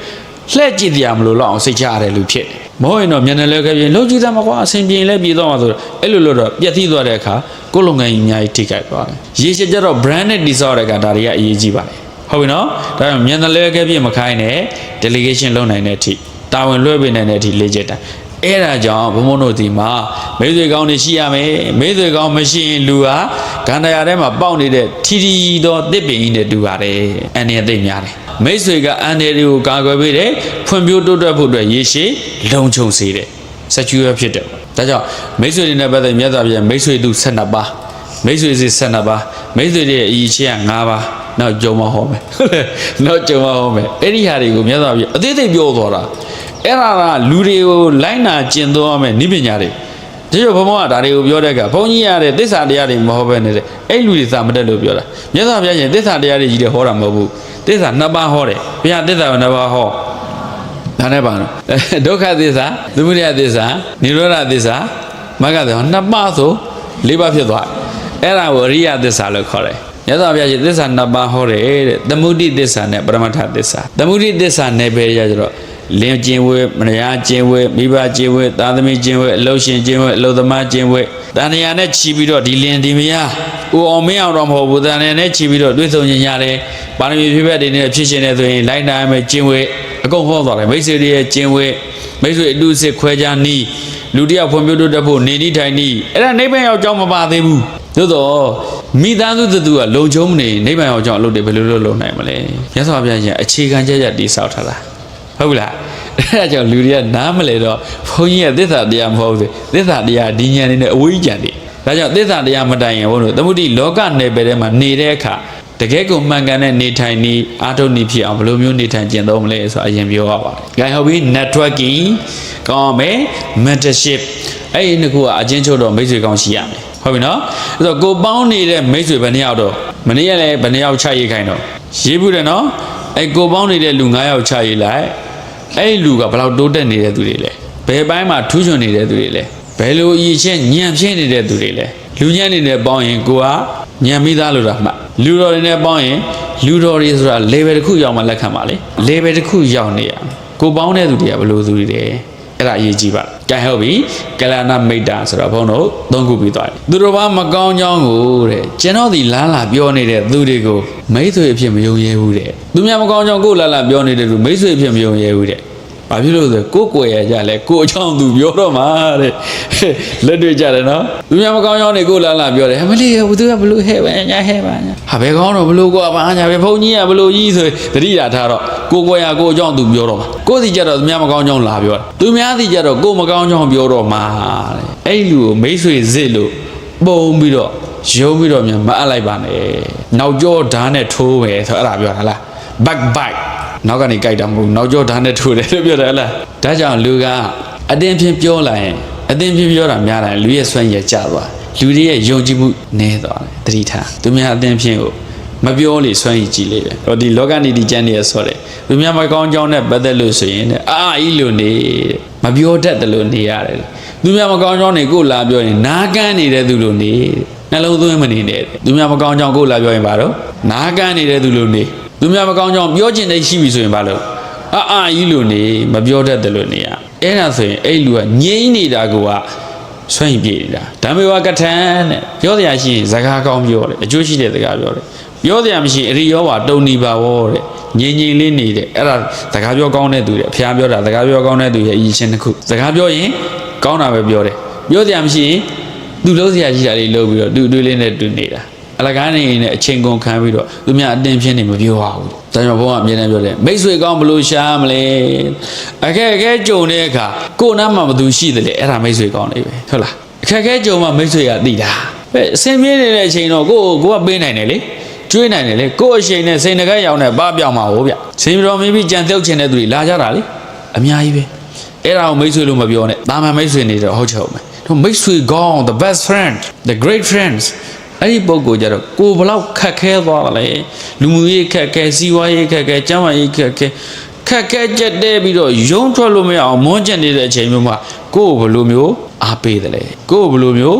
လှည့်ကြည့်တရားမလို့လောက်အောင်စိတ်ချရတယ်လူဖြစ်တယ်မဟုတ်ရင်တော့မျက်နှာလွှဲခဲပြစ်လုံးကြည့်သားမကွာအဆင်ပြေလဲပြေတော့မှာဆိုအဲ့လိုလို့တော့ပြက်သီးသွားတဲ့အခါကိုယ်လုပ်ငန်းကြီးအများကြီးထိခိုက်သွားတယ်ရေရှည်ကျတော့ brand နဲ့တိစောတဲ့ကဒါတွေကအရေးကြီးပါတယ်ဟုတ်ပြီနော်ဒါကြောင့်မြန်တယ်လဲခဲ့ပြမခိုင်းနဲ့ delegation လုပ်နိုင်တဲ့အထိတာဝန်လွှဲပေးနိုင်တဲ့အထိလေ့ကျင့်တာအဲ့ဒါကြောင့်ဘုံဘုံတို့ဒီမှာမိတ်ဆွေကောင်းတွေရှိရမယ်မိတ်ဆွေကောင်းမရှိရင်လူဟာခန္ဓာရထဲမှာပေါက်နေတဲ့ထီထီတော့တစ်ပင်ကြီးနဲ့တူပါတယ်အန်ရသိများတယ်မိတ်ဆွေကအန်ရတွေကိုကာကွယ်ပေးတယ်ဖွံ့ဖြိုးတိုးတက်ဖို့အတွက်ရေရှည်လုံခြုံစေတယ် secure ဖြစ်တယ်ဒါကြောင့်မိတ်ဆွေတွေနဲ့ပတ်သက်မြတ်စွာဘုရားမိတ်ဆွေသူ12ပါးမိတ်ဆွေစီ12ပါးမိတ်ဆွေတွေရဲ့အရေးချင်းက5ပါးနောက်ကြုံမဟောမယ်နောက်ကြုံမဟောမယ်အဲ့ဒီဟာတွေကိုမြတ်စွာဘုရားအသေးသေးပြောသွားတာအဲ့ဒါကလူတွေကိုလိုက်နာကျင့်သုံးရမယ်နိပညာတွေဒီလိုဘုံဘုံကဒါတွေကိုပြောတဲ့ကဘုန်းကြီးရတဲ့သစ္စာတရားတွေမဟောဘဲနဲ့အဲ့လူတွေစာမတက်လို့ပြောတာမြတ်စွာဘုရားရှင်သစ္စာတရားတွေကြီးတွေဟောတာမဟုတ်ဘူးသစ္စာ2ပါးဟောတယ်ဘုရားသစ္စာ2ပါးဟောဒါနဲ့ပါတော့ဒုက္ခသစ္စာသမုဒယသစ္စာនិရောဓသစ္စာမဂ္ဂသစ္စာ2ပါးဆို4ပါးဖြစ်သွားအဲ့ဒါကိုအရိယသစ္စာလို့ခေါ်တယ်မြတ်စွာဘုရားရှင်သစ္စာ2ပါးဟောတယ်တဲ့သမုဒိသစ္စာနဲ့ပရမတ္ထသစ္စာသမုဒိသစ္စာနယ်ပယ်ရကြတော့လင်းကျင်ဝဲမရကျင်ဝဲမိဘကျင်ဝဲသာသမီကျင်ဝဲအလုရှင်ကျင်ဝဲအလုသမားကျင်ဝဲတန်ရာနဲ့ချီပြီးတော့ဒီလင်းဒီမယားဦးအောင်မင်းအောင်တော့မဟုတ်ဘူးတန်ရာနဲ့ချီပြီးတော့တွေးဆုံညင်ရတယ်ပါရမီဖြစ်တဲ့တွေနဲ့ဖြစ်ရှင်နေဆိုရင်လိုက်နာမယ်ကျင်ဝဲအကုန်ဟောသွားတယ်မိတ်ဆွေတွေရဲ့ကျင်ဝဲမိတ်ဆွေအတူစစ်ခွဲခြားနီးလူတယောက်ဖွံ့ဖြိုးတိုးတက်ဖို့နေနီးထိုင်နီးအဲ့ဒါနိဗ္ဗာန်ရောက်ကြောင်းမပါသေးဘူးသို့တော့မိသားစုသူကလုံခြုံမနေနိဗ္ဗာန်ရောက်ကြောင်းအလုပ်တွေဘယ်လိုလုပ်နိုင်မလဲမြတ်စွာဘုရားရှင်အခြေခံချက်တိဆောက်ထားတာဟုတ်လားအဲ့ဒါကြောင့်လူတွေကနားမလဲတော့ဘုန်းကြီးကသစ္စာတရားမဟုတ်ဘူးသစ္စာတရားဒီဉာဏ်နဲ့အဝိဇ္ဇာတွေဒါကြောင့်သစ္စာတရားမတိုင်ရင်ဘုန်းတို့သမုဒိလောကနယ်ပယ်ထဲမှာနေတဲ့အခါတကယ်ကိုမှန်ကန်တဲ့နေထိုင်နည်းအာထုံနည်းဖြစ်အောင်ဘယ်လိုမျိုးနေထိုင်ကျင့်သုံးမလဲဆိုအရင်ပြောရပါတယ်။ gain ဟုတ်ပြီ networking ကောင်းမယ် mentorship အဲ့ဒီနှစ်ခုကအချင်းချုပ်တော့မိတ်ဆွေကောင်းရှိရမယ်။ဟုတ်ပြီနော်။အဲ့တော့ကိုပေါင်းနေတဲ့မိတ်ဆွေဘယ်နှယောက်တော့မနေ့ကလည်းဘယ်နှယောက်ချရေးခိုင်းတော့ရေးဘူးတယ်နော်။အဲ့ကိုပေါင်းနေတဲ့လူ9ယောက်ချရေးလိုက်။အဲ့ဒီလူကဘယ်လောက်တိုးတက်နေတဲ့သူတွေလဲ။ဘယ်ပိုင်းမှာထူးချွန်နေတဲ့သူတွေလဲ။ဘယ်လိုအရေးချင်းညံဖြစ်နေတဲ့သူတွေလဲ။လူညံ့နေတဲ့ပေါင်းရင်ကိုကညံမိသားလို့တာမှတ်လူတော်တွေနဲ့ပေါင်းရင်လူတော်တွေဆိုတာ level တစ်ခုရောက်မှလက်ခံပါလေ level တစ်ခုရောက်နေရကိုပေါင်းတဲ့သူတွေကဘယ်လိုသူတွေလဲအဲ့ဒါအရေးကြီးပါကြိုင်ဟုတ်ပြီကလနာမိတ်တာဆိုတော့ဘုန်းတို့သုံးခုပြီးသွားတယ်သူတို့ဘာမကောင်းကြောင်းကိုတဲ့ကျွန်တော်ဒီလားလာပြောနေတဲ့သူတွေကိုမိတ်ဆွေအဖြစ်မယုံရဲဘူးတဲ့သူများမကောင်းကြောင်းကိုလားလာပြောနေတဲ့သူမိတ်ဆွေအဖြစ်မယုံရဲဘူးတဲ့ဘာဖြစ်လို့ဆိုကိုကိုယ်ရကြလဲကိုအချောင်းသူပြောတော့မှာတဲ့လက်တွေ့ကြတယ်နော်သူများမကောင်းကြောင်းတွေကိုလာလာပြောတယ်မလေးဘူးသူကဘလို့ဟဲ့ပဲညာဟဲ့ပါညာဟာဘယ်ကောင်းတော့ဘလို့ကွာဘာညာပဲဘုန်းကြီးကဘလို့ကြီးဆိုတတိတာထားတော့ကိုကိုယ်ရကိုအချောင်းသူပြောတော့မှာကိုစီကြတော့သူများမကောင်းကြောင်းလာပြောတယ်သူများစီကြတော့ကိုမကောင်းကြောင်းပြောတော့မှာတဲ့အဲ့လူကိုမိတ်ဆွေစစ်လို့ပုံပြီးတော့ရုံးပြီးတော့မြန်မအပ်လိုက်ပါနဲ့နောက်ကျောဓာတ်နဲ့ထိုးပဲဆိုအဲ့ဒါပြောတာလား back biteနောက်ကနေကြိုက်တာမဟုတ်နောက်ကျောဓာတ်နဲ့ထိုးတယ်လို့ပြောတယ်ဟလားဒါကြောင့်လူကအတင်းဖြင့်ပြောလာရင်အတင်းဖြင့်ပြောတာများတယ်လူရဲ့စွမ်းရည်ကျသွားလူတွေရဲ့ယုံကြည်မှုနည်းသွားတယ်တတိထားသူများအတင်းဖြင့်ကိုမပြောလေစွမ်းရည်ကြည့်လေပဲဟောဒီလောကနီတိကျမ်းတွေဆိုတယ်သူများမကောင်းကြောင်းနဲ့ပတ်သက်လို့ဆိုရင်အာကြီးလို့နေမပြောတတ်တယ်လို့နေရတယ်သူများမကောင်းကြောင်းတွေကိုလာပြောရင်နားကန်းနေတဲ့သူလို့နေနှလုံးသွင်းမနေနဲ့သူများမကောင်းကြောင်းကိုလာပြောရင်ဘာလို့နားကန်းနေတဲ့သူလို့နေသူများမကောင်းကြောင်းပြောချင်တဲ့ရှိပြီဆိုရင်ဘာလို့အာကြီးလို့နေမပြောတတ်တယ်လို့နေရအဲ့ဒါဆိုရင်အဲ့လူကငြိမ့်နေတာကဆွန့်ပြေးနေတာဓမ္မေဝကထံတဲ့ပြောစရာရှိရင်စကားကောင်းပြောတယ်အကျိုးရှိတဲ့စကားပြောတယ်ပြောစရာမရှိအရိယောပါတုံနေပါဝေါတဲ့ငြိမ့်ငြိမ့်လေးနေတယ်အဲ့ဒါစကားပြောကောင်းတဲ့သူတွေအဖျားပြောတာစကားပြောကောင်းတဲ့သူရဲ့အရေးချင်းတစ်ခုစကားပြောရင်ကောင်းတာပဲပြောတယ်ပြောစရာမရှိရင်သူလုံးစရာရှိတာလေးလုပ်ပြီးတော့သူအတွေ့လေးနဲ့တူနေတာအလကားနေနဲ့အချိန်ကုန်ခံပြီးတော့သူများအတင်းဖြင်းနေမပြောရဘူး။ဒါကြောင့်ဘုန်းကအမြဲတမ်းပြောတယ်မိတ်ဆွေကောင်းဘလို့ရှားမလဲ။အခက်အခဲကြုံတဲ့အခါကိုယ်နားမှာဘသူရှိတယ်လေအဲ့ဒါမိတ်ဆွေကောင်းနေပဲဟုတ်လား။အခက်အခဲကြုံမှမိတ်ဆွေကသိတာ။ပဲအစင်ပြေးနေတဲ့အချိန်တော့ကိုကပေးနိုင်တယ်လေ။ကျွေးနိုင်တယ်လေ။ကိုယ့်အချိန်နဲ့စိန်တကက်ရောက်နေပါပြောင်းမှာဟုတ်ဗျ။စိန်တော်မင်းပြီးကြံသုတ်ချင်တဲ့သူတွေလာကြတာလေ။အများကြီးပဲ။အဲ့ဒါကိုမိတ်ဆွေလို့မပြောနဲ့။ဒါမှမိတ်ဆွေနေတော့ဟုတ်ချောက်မယ်။တို့မိတ်ဆွေကောင်း the best friend the great friends အဲ့ဒီပုံကိုကြတော့ကိုဘလောက်ခက်ခဲသွားတယ်လေလူမှုရေးခက်ခဲစီးပွားရေးခက်ခဲကျန်းမာရေးခက်ခဲကြက်တဲပြီးတော့ရုံးထွက်လို့မရအောင်မွန်းကျက်နေတဲ့အချိန်မျိုးမှာကိုဘလိုမျိုးအားပေးတယ်လေကိုဘလိုမျို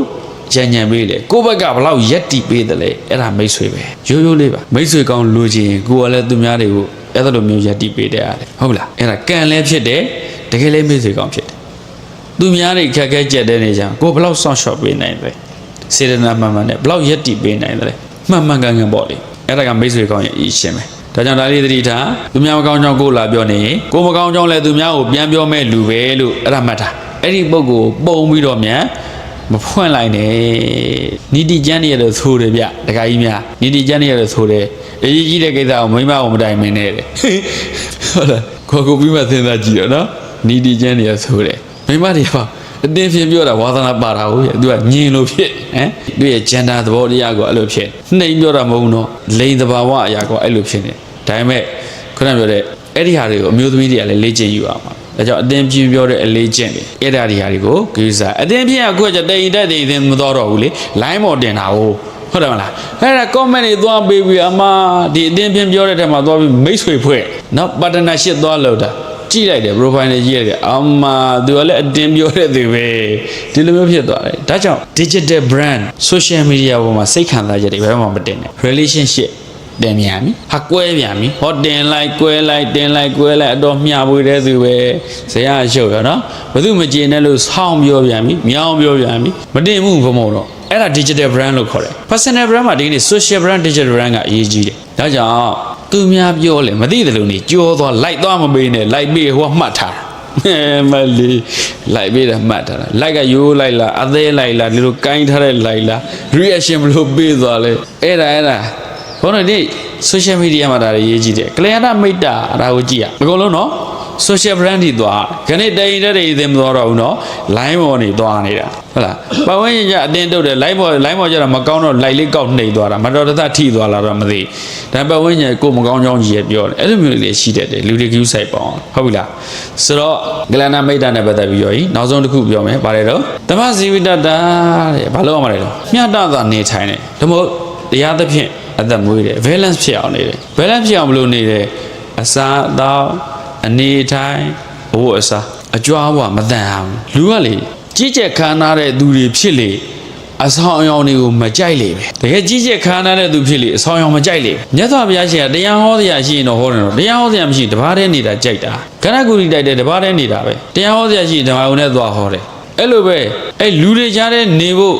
းကြံ့ကြံ့ပေးလေကိုဘက်ကဘလောက်ရက်တီပေးတယ်လေအဲ့ဒါမိတ်ဆွေပဲရိုးရိုးလေးပါမိတ်ဆွေကောင်းလူချင်းကိုကလည်းသူများတွေကိုအဲ့လိုမျိုးရက်တီပေးတဲ့ရတယ်ဟုတ်လားအဲ့ဒါကံလည်းဖြစ်တယ်တကယ်လည်းမိတ်ဆွေကောင်းဖြစ်တယ်သူများတွေခက်ခဲကြက်တဲနေကြကိုဘလောက်ဆောင်းရှော့ပေးနိုင်တယ်စေတနာမှန်မှန်နဲ့ဘလောက်ရက်တီပေးနိုင်တယ်မှန်မှန်ကန်ကန်ပေါ့လေအဲ့ဒါကမိတ်ဆွေကောင်းရဲ့အရှင်းပဲဒါကြောင့်ဒါလေးသတိထားသူများမကောင်းကြောင်းကိုလာပြောနေရင်ကိုမကောင်းကြောင်းလည်းသူများကိုပြန်ပြောမဲ့လူပဲလို့အဲ့ဒါမှတ်ထားအဲ့ဒီပုံကိုပုံပြီးတော့မြန်မဖွင့်လိုက်နဲ့နီတီကျန်းနေရလို့ဆိုတယ်ဗျတခါကြီးများနီတီကျန်းနေရလို့ဆိုတယ်အရေးကြီးတဲ့ကိစ္စကိုမိမအောင်မတိုင်မင်းနဲ့တဲ့ဟုတ်လားကိုပြီးမှစဉ်းစားကြည့်တော့နော်နီတီကျန်းနေရဆိုတယ်မိမတွေပါအတင်းဖြင့်ပြောတာဝါသနာပါတာဟုတ်ရဲ့သူကညင်လို့ဖြစ်ဟမ်သူရဲ့ဂျန်ဒါသဘောတရားကိုအဲ့လိုဖြစ်နှိမ်ပြောတာမဟုတ်ဘူးနော်လိန်သဘာဝအရာကိုအဲ့လိုဖြစ်နေဒါပေမဲ့ခုနပြောတဲ့အဲ့ဒီဟာတွေကိုအမျိုးသမီးတွေကလည်းလေ့ကျင့်ယူရမှာဒါကြောင့်အတင်းပြင်းပြောတဲ့အလေးကျင့်တွေအဲ့ဒါတွေကိုကိစ္စအတင်းပြင်းအခုကတိမ်တက်တိမ်သင်မတော်တော့ဘူးလေ line ပေါ်တင်တာဟုတ်တယ်မလားအဲ့ဒါ comment တွေသွားပေးပြီးအမဒီအတင်းပြင်းပြောတဲ့ထက်မှာသွားပြီးမိတ်ဆွေဖွဲ့နော် partnership သွားလို့တာကြည့်လိုက်တယ် profile နဲ့ကြည့်ရတယ်အမသူကလည်းအတင်းပြောတဲ့သူပဲဒီလိုမျိုးဖြစ်သွားတယ်ဒါကြောင့် digital brand social media ပေါ်မှာစိတ်ခံစားချက်တွေဘယ်မှမတင်နဲ့ relationship တင်မြန်ပြီဟာကွဲပြန်ပြီဟောတင်လိုက်ကွဲလိုက်တင်လိုက်ကွဲလိုက်အတော်မျှပွေတဲ့သူပဲဇရာအရှုပ်ရနော်ဘယ်သူမကျေနဲ့လို့ဆောင်းပြောပြန်ပြီမြောင်းပြောပြန်ပြီမတင်ဘူးဘုံဘုံတော့အဲ့ဒါ digital brand လို့ခေါ်တယ် personal brand မှာဒီနေ့ social brand digital brand ကအရေးကြီးတယ်ဒါကြောင့်သူများပြောလေမသိတယ်လို့နေကြောသွားလိုက်သွားမပေးနဲ့လိုက်ပေးဟိုကမှတ်ထားမလီလိုက်ပေးတာမှတ်ထားတာလိုက်ကရိုးလိုက်လားအသေးလိုက်လားဒီလိုကိုင်းထားတဲ့လိုက်လား reaction ဘလို့ပေးသွားလဲအဲ့ဒါဘုန်းတော်ဒီ social media မှာဒါရေးကြည့်တယ်ကလျာဏမိတ်တာဒါကိုကြည့်ရအကုန်လုံးနော် social brand တွေသွားခဏတိမ်တဲ့တွေမသွားတော့ဘူးနော် line ပေါ်နေသွားနေတာဟုတ်လားပတ်ဝန်းကျင်ကအတင်းတုတ်တယ် line ပေါ်ကျတော့မကောင်းတော့ like လေးကောက်နှိပ်သွားတာမတော်တဆထိသွားလာတော့မသိဒါပတ်ဝန်းကျင်ကိုမကောင်းကြောင်းကြီးရပြောတယ်အဲ့လိုမျိုးလေးရှိတတ်တယ်လူတွေ view site ပေါ့ဟုတ်ပြီလားဆိုတော့ကလျာဏမိတ်တာနဲ့ပတ်သက်ပြီးရောနောက်ဆုံးတစ်ခုပြောမယ်ဗါတယ်တော့ဓမ္မဇီဝိတ္တတဲ့ဘာလို့ရမှာလဲတော့မျှတတာနေထိုင်တယ်ဒါမို့တရားသဖြင့်အသက်မွေးတယ် balance ဖြစ်အောင်နေတယ် balance ဖြစ်အောင်မလို့နေတယ်အစာအသောက်အနေထိုင်ဘိုးအစာအကြွားဘဝမတန်အောင်လူကလေကြီးကျက်ခမ်းနားတဲ့သူတွေဖြစ်လေအဆောင်အယောင်တွေကိုမကြိုက်လေပဲတကယ်ကြီးကျက်ခမ်းနားတဲ့သူဖြစ်လေအဆောင်အယောင်မကြိုက်လေမြတ်စွာဘုရားရှင်ကတရားဟောတရားရှိရင်တော့ဟောတယ်တော့တရားဟောတရားမရှိတပါးတည်းနေတာကြိုက်တာခန္ဓာကိုယ်ကြီးတိုက်တယ်တပါးတည်းနေတာပဲတရားဟောတရားရှိရင်ဓမ္မုံနဲ့သွားဟောတယ်အဲ့လိုပဲအဲ့လူတွေကြားတဲ့နေဖို့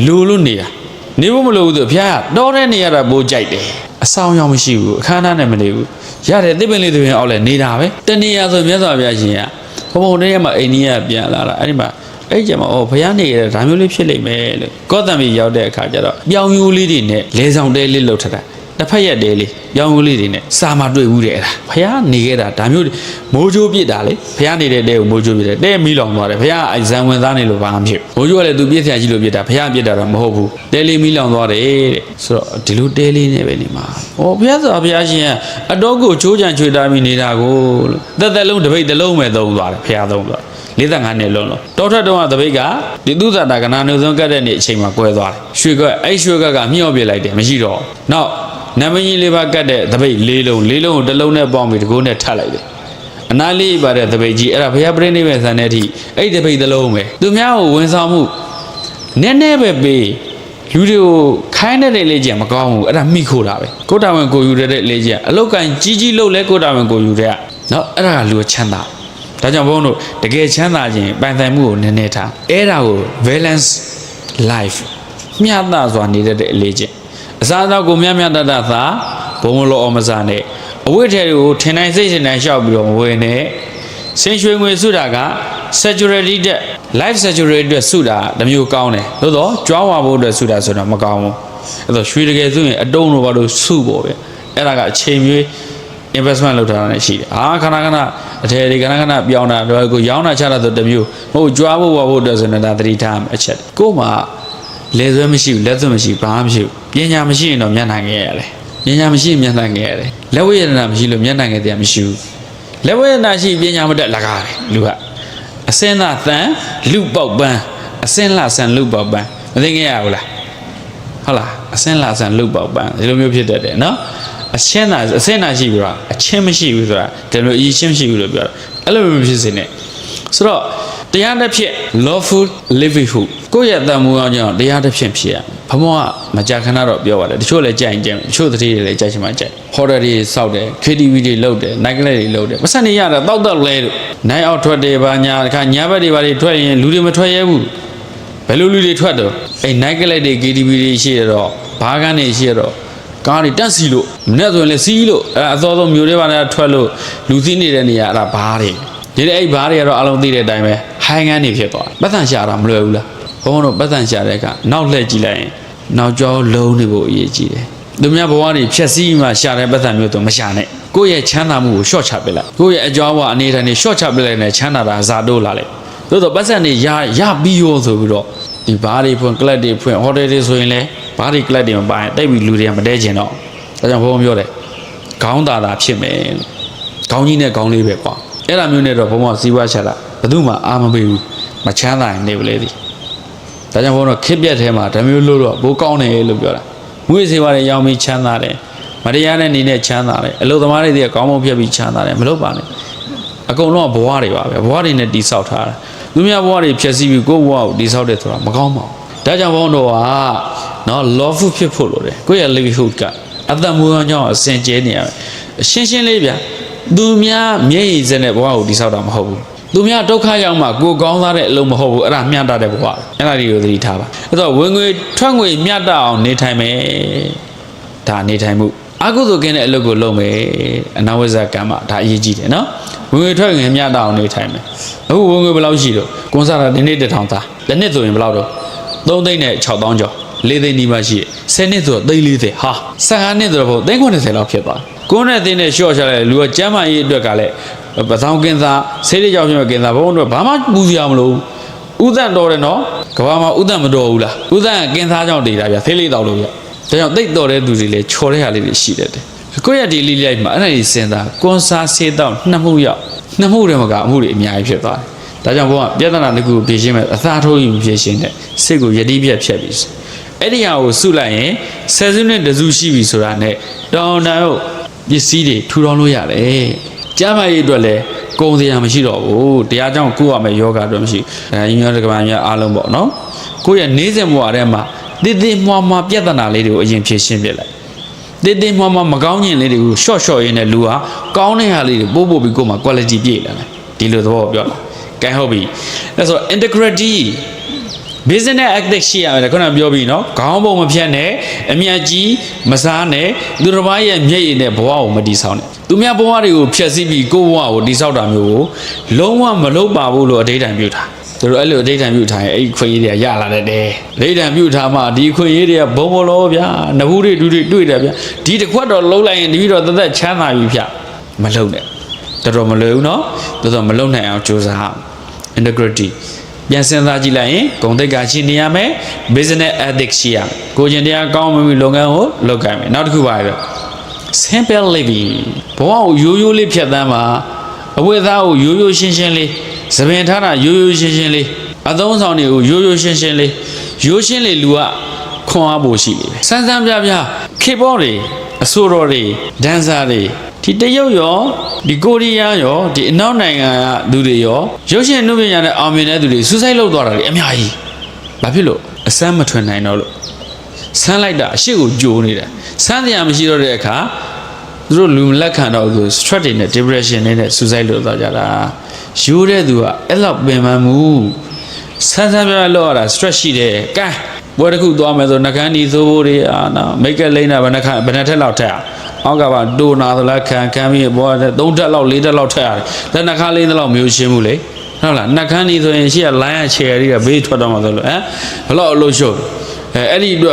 လိုလို့နေတာနေဖို့မလိုဘူးသူဘုရားတော်တဲ့နေရတာပိုကြိုက်တယ်အဆောင်ရောင်မရှိဘူးအခမ်းအနားနဲ့မနေဘူးရတယ်သစ်ပင်လေးတွေအောက်လဲနေတာပဲတဏှာဆိုမြတ်စွာဘုရားရှင်ကဘုံတည်းမှာအိန္ဒိယပြန်လာတာအဲ့ဒီမှာအဲ့ကျမှဘုရားနေရဒါမျိုးလေးဖြစ်လိမ့်မယ်လို့ကောသံမီရောက်တဲ့အခါကျတော့ပြောင်ယူလေးတွေနဲ့လဲဆောင်တဲလေးလှုပ်ထတာတစ်ဖက်ရက်တဲလေးပြောင်ယူလေးတွေနဲ့စာမတွေ့ဘူးတဲ့အဲ့ဒါဘုရားနေခဲ့တာဒါမျိုးမိုးချိုးပြစ်တာလေဘုရားနေတဲ့တဲကိုမိုးချိုးပြစ်တယ်တဲမီးလောင်သွားတယ်ဘုရားအဲဇံဝင်သားနေလို့ဘာမှမဖြစ်မိုးချိုးကလည်းသူပြစ်ဆရာကြီးလို့ပြစ်တာဘုရားပြစ်တာတော့မဟုတ်ဘူးတဲလေးမီးလောင်သွားတယ်တဲ့ဆိုတော့ဒီလိုတဲလေးနဲ့ပဲနေမှာဟောဘုရားဆိုဘုရားရှင်ကအတော်ကိုချိုးချံချွေတာမိနေတာကိုလို့သက်လုံးတစ်ပိတ်တစ်လုံးပဲသုံးသွားတယ်ဘုရားသုံးသွား45နှစ်လုံးတော့တောထွက်တုံးကတပိတ်ကဒီသုဇာတာကနာနုဆုံးကတ်တဲ့နေ့အချိန်မှာကွဲသွားတယ်ရွှေကအဲ့ရွှေကမြှော့ပြလိုက်တယ်မရှိတော့နောက်နမကြီးလေးပါကတ်တဲ့တပိတ်၄လုံးကိုတစ်လုံးနဲ့ပေါင်းပြီးတကိုးနဲ့ထပ်လိုက်တယ်အနာလေးပါတဲ့တပိတ်ကြီးအဲ့ဒါဘုရားပြိဋိဘယ်ဆန်တဲ့အထိအဲ့တပိတ်တစ်လုံးပဲသူများကိုဝန်ဆောင်မှုနည်းနည်းပဲပေးလူတွေကိုခိုင်းတဲ့လေးကျမကောင်းဘူးအဲ့ဒါမိခိုးတာပဲကိုတာဝန်ကိုယူတဲ့လေးကျအလောက်ကန်ကြီးလှုပ်လဲကိုတာဝန်ကိုယူတဲ့နော်အဲ့ဒါကလူချမ်းသာဒါကြောင့်ဘုန်းတို့တကယ်ချမ်းသာခြင်းပိုင်ဆိုင်မှုကိုနည်းနည်းထားအဲ့ဒါကို balance life မျှတစွာနေတဲ့အလေးချင်းအစားအသောက်ကိုမျှတတသာဘုံမလို့အောင်မစားနဲ့အဝိထဲတွေကိုထင်တိုင်းစိတ်ရှင်တိုင်းရှောက်ပြီးတော့မဝယ်နဲ့ဆင်းရွှေငွေစုတာက saturated တဲ့ life saturated အတွက်စုတာတမျိုးကောင်းတယ်သို့တော့ကြွားဝါဖို့အတွက်စုတာဆိုတော့မကောင်းဘူးအဲ့တော့ရွှေတကယ်စုရင်အတုံးလိုပါလို့စုဖို့ပဲအဲ့ဒါကအချိန်မျိုး investment လုပ်ထားတာလည်းရှိတယ်ခဏအထည်တွေခဏပြောင်းတာတော့ကိုရောင်းတာချတာဆိုတမျိုးမဟုတ်ကြွားဖို့ဝါဖို့အတွက်ဆိုရင်ဒါသတိထားမယ်အချက်ကို့မှာလဲဆွဲမရှိဘူးလက်သွမရှိဘာမှမရှိဘူးပညာမရှိရင်တော့မျက်နှာငယ်ရတယ်ပညာမရှိရင်မျက်နှာငယ်ရတယ်လက်ဝဲရတနာမရှိလို့မျက်နှာငယ်တရားမရှိဘူးလက်ဝဲရတနာရှိပညာမတတ်လကားတယ်လူကအစင်းသာတန်လူပေါက်ပန်းအစင်းလာဆန်လူပေါက်ပန်းမသိငယ်ရဘူးလားဟ ဟုတ်လားအစင်းလာဆန်လုတ်ပေါက်ပန်းဒီလိုမျိုးဖြစ်တတ်တယ်နော်အရှင်းသာအစင်းသာရှိပြီးတော့အချင်းမရှိဘူးဆိုတာဒီလိုအရှင်းမရှိဘူးလို့ပြောတာအဲ့လိုမျိုးဖြစ်စေနဲ့ဆိုတော့တရားတစ်ဖြစ် lawful livelihood ကိုယ့်ရဲ့တန်ဖိုးအောင်ကြောင့်တရားတစ်ဖြစ်ဖြစ်ရဘမောကမကြာခဏတော့ပြောပါတယ်တချို့လည်းကြိုက်ကြတယ်တချို့တတိတွေလည်းကြိုက်ချင်မှကြိုက်ဟော်ဒယ်တွေစောက်တယ် KTV တွေလုပ်တယ် night club တွေလုပ်တယ်ပတ်စံနေရတာတောက်လဲလို့ night out ထွက်တယ်ဘာညာတခါညာဘက်တွေဘာတွေထွက်ရင်လူတွေမထွက်ရဲဘူးဘယ်လိုလူတွေထွက်တော့အဲ့ night club တွေ KTV တွေရှိရတော့ဘားကန်းတွေရှိရတော့ကားတွေတက်စီလို့မနေ့ဆိုရင်လည်းစီးလို့အဲ့အစောဆုံးမျိုးတွေပါနဲ့ထွက်လို့လူစီးနေတဲ့နေရာအဲ့ဒါဘားတွေဒီအဲ့ဘားတွေကတော့အလုံးသိတဲ့အတိုင်းပဲဟိုင်းငန်းနေဖြစ်သွားတယ်ပတ်စံရှာတာမလွယ်ဘူးလားဘုန်းတို့ပတ်စံရှာတဲ့အခါနောက်လှည့်ကြည့်လိုက်ရင်နောက်ကျောင်းလုံးနေဖို့အရေးကြီးတယ်သူများဘဝတွေဖြက်စီးမှရှာတဲ့ပတ်စံမျိုးတော့မရှာနဲ့ကိုယ့်ရဲ့ချမ်းသာမှုကိုရှော့ချပစ်လိုက်ကိုယ့်ရဲ့အကြောင်းဘဝအနေနဲ့ရှော့ချပစ်လိုက်နဲ့ချမ်းသာတာဇာတိုးလာလိုက်သို့တော့ပတ်စံတွေရပြီးရောဆိုပြီးတော့ဒီဘားတွေဖွင့်ကလပ်တွေဖွင့်ဟိုတယ်တွေဆိုရင်လည်းဘားတွေကလပ်တွေမပိုင်တိတ်ပြီးလူတွေကမတဲကျင်တော့ဒါကြောင့်ဘုန်းပြောတယ်ခေါင်းသာဖြစ်မယ်ခေါင်းကြီးနဲ့ခေါင်းလေးပဲကွာအဲ့လိုမျိုးနဲ့တော့ဘုန်းကစီးပွားချတာဘယ်သူမှအာမပေးဘူးမချမ်းသာရင်နေပါလေသည်ဒါကြောင့်ဘုန်းတော့ခစ်ပြက်ထဲမှာဓမျိုးလို့တော့ဘိုးကောင်းတယ်လို့ပြောတာငွေစေပါလေရောင်းပြီးချမ်းသာတယ်မတရားတဲ့နေနဲ့ချမ်းသာတယ်အလုပ်သမားတွေတည်းကောင်းမုံပြက်ပြီးချမ်းသာတယ်မလုပ်ပါနဲ့အကုန်လုံးကဘဝတွေပါပဲဘဝတွေနဲ့တိဆောက်ထားတာသူများဘဝတွေဖြည့်ဆည်းပြီးကိုယ့်ဘဝကိုတိဆောက်တယ်ဆိုတာမကောင်းပါဘူးဒါကြောင့်ဘုန်းတော်ကနော် lawful ဖြစ်ဖို့လိုတယ်ကိုယ့်ရဲ့ livelihood ကအသက်မွေးဝမ်းကြောင်းအစင်ကျဲနေရမယ်ရှင်းရှင်းလေးဗျသူများမျက်ရည်စက်နဲ့ဘဝကိုတိဆောက်တာမဟုတ်ဘူးသူများဒုက္ခရောက်မှကိုကောင်းသားတဲ့အလုပ်မဟုတ်ဘူးအဲ့ဒါမျှတတဲ့ဘဝအဲ့ဒါတွေကိုသတိထားပါအဲ့တော့ဝင်ငွေထွက်ငွေမျှတအောင်နေထိုင်မယ်ဒါနေထိုင်မှုအကုသိုလ်ကင်းတဲ့အလုပ်ကိုလုပ်မယ်အနာဝိဇ္ဇကံမှာဒါအရေးကြီးတယ်နော်ဝင်ငွေထွက်ငွေမျှတအောင်နေထိုင်မယ်အခုဝင်ငွေဘယ်လောက်ရှိတော့ကွန်ဆာတာဒီနေ့1000သားတစ်နှစ်ဆိုရင်ဘယ်လောက်တော့3သိန်းနဲ့6000ကျော်4သိန်းနီးပါးရှိတယ်10နှစ်ဆိုတော့340ဟာ15နှစ်ဆိုတော့သိန်း90လောက်ဖြစ်သွားကိုယ်နဲ့သိနဲ့ရှော့ချလိုက်လူကကျမ်းမာရေးအတွက်ကလည်းပစောင်းကင်းသားဆေးရကြောင်ဖြစ်မဲ့ကင်းသားဘုံတို့ဘာမှပူစရာမလိုဥဒန့်တော်တယ်နော်ကဘာမှာဥဒန့်မတော်ဘူးလားဥဒန့်ကကင်းသားကြောင့်တည်တာဗျဆေးလေးတောက်လို့ဗျဒါကြောင့်တိတ်တော်တဲ့သူတွေလည်းချော်တဲ့ဟာလေးတွေရှိတယ်ကိုယ့်ရဲ့ဒီလေးလိုက်မှာအဲ့ဒါကြီးစဉ်းစားကွန်ဆာဆေးတောက်နှစ်မှုရောက်နှစ်မှုတည်းမကအမှုတွေအများကြီးဖြစ်သွားတယ်ဒါကြောင့်ဘုံကပြဿနာတစ်ခုကိုဖြေရှင်းမဲ့အသာထိုးယူဖြေရှင်းတဲ့စိတ်ကိုယတိပြတ်ဖြတ်ပြီးအဲ့ဒီဟာကိုစုလိုက်ရင်ဆယ်စုနှစ်တစုရှိပြီဆိုတာနဲ့တောင်းတန်းပစ္စည်းတွေထူထောင်လို့ရတယ်ကျမ်းမာရေးအတွက်လည်းကုန်စရာမရှိတော့ဘူးတရားကြောင့်ကိုယ့်ရမယ့်ယောဂအတွက်မရှိညီမျိုးတက္ကမများအားလုံးပေါ့နော်ကိုယ့်ရဲ့နေစဉ်ဘဝထဲမှာတည်တည်မွားမွားပြဿနာလေးတွေကိုအရင်ဖြေရှင်းပြလိုက်တည်တည်မွားမွားမကောင်းခြင်းလေးတွေကိုရှော့ရှော့ရင်းနဲ့လူဟာကောင်းတဲ့ဟာလေးတွေပို့ပြီးကိုယ်မှာ quality ပြည့်လာတယ်ဒီလိုသဘောပြောတာကဲဟုတ်ပြီအဲ့ဆို integrity business ethics ရှိရမယ်ခုနပြောပြီးနော်ခေါင်းပုံမဖြတ်နဲ့အမြတ်ကြီးမစားနဲ့သူတစ်ပါးရဲ့မျက်ရည်နဲ့ဘဝကိုမတီးဆောင်နဲ့သူများဘဝတွေကိုဖျက်ဆီးပြီးကိုယ့်ဘဝကိုတီးဆောက်တာမျိုးကိုလုံးဝမလုပ်ပါဘူးလို့အဓိဋ္ဌာန်ပြုတာသူတို့အဲ့လိုအဓိဋ္ဌာန်ပြုထားရင်အဲ့ဒီခွင့်ရေးတွေကရလာတယ်အဓိဋ္ဌာန်ပြုထားမှဒီခွင့်ရေးတွေကဘုံဘလောဗျာနဘူးတွေတွေ့တယ်ဗျာဒီတစ်ခွက်တော့လုံးလိုက်ရင်တပည့်တော်သက်ချမ်းသာပြီဗျာမလုပ်နဲ့တော်မလွယ်ဘူးနော်တော်မလုပ်နိုင်အောင်ကြိုးစား integrityပြန်စဉ်းစားကြည့်လိုက်ရင်ဂုဏ်သိက္ခာရှိနေရမယ် business ethics ရှိရမယ်ကိုကျင်တရားကောင်းမှလုပ်ငန်းကိုလုပ်ကြမယ်နောက်တစ်ခုပါပဲ simple living ဘဝကိုရိုးရိုးလေးဖြတ်သန်းပါအဝိသားကိုရိုးရိုးရှင်းရှင်းလေးသပင်ထားတာရိုးရိုးရှင်းရှင်းလေးအသုံးဆောင်တွေကိုရိုးရိုးရှင်းရှင်းလေးရိုးရှင်းလေးလူကခွန်အားဖို့ရှိနေတယ်စမ်းစမ်းပြပြခေဘောတွေအဆိုတော်တွေဒန်ဆာတွေဒီတရုတ်ရောဒီကိုရီးယားရောဒီအနောက်နိုင်ငံကလူတွေရောရုပ်ရှင်နှုတ်ပညာနဲ့အောင်မြင်တဲ့သူတွေဆူဆိုက်လုပ်သွားတာလေအများကြီးဘာဖြစ်လို့အစမ်းမထွင်နိုင်တော့လို့ဆန်းလိုက်တာအရှိကိုကြိုးနေတာဆန်းတရားမရှိတော့တဲ့အခါသူတို့လူလက်ခံတော့သူ stress တွေနဲ့ depression တွေနဲ့ဆူဆိုက်လုပ်သွားကြတာရိုးတဲ့သူကအဲ့လောက်ပင်ပန်းမှုဆန်းဆန်းပြပြလုပ်ရတာ stress ရှိတယ်ကဲဘွယ်တစ်ခုသွားမယ်ဆိုနှကန်းဒီသိုးဖို့တွေနော်မိတ်ကလိမ့်တာဘယ်နှခါဘယ်နှထက်လောက်ထက်အောက်ကပါတိုးနာသလားခံပြီးဘော3ထက်လောက်4ထက်လောက်ထက်ရတယ်ဒါနှခါလေးသလောက်မျိုးရှင်းမှုလေဟုတ်လားနှကန်းဒီဆိုရင်ရှေ့က line ရချယ်ရီကဘေးထွက်တော့မှဆိုလို့ဘယ်လောက်အလို့ရှုပ်အဲ့ဒီအတွ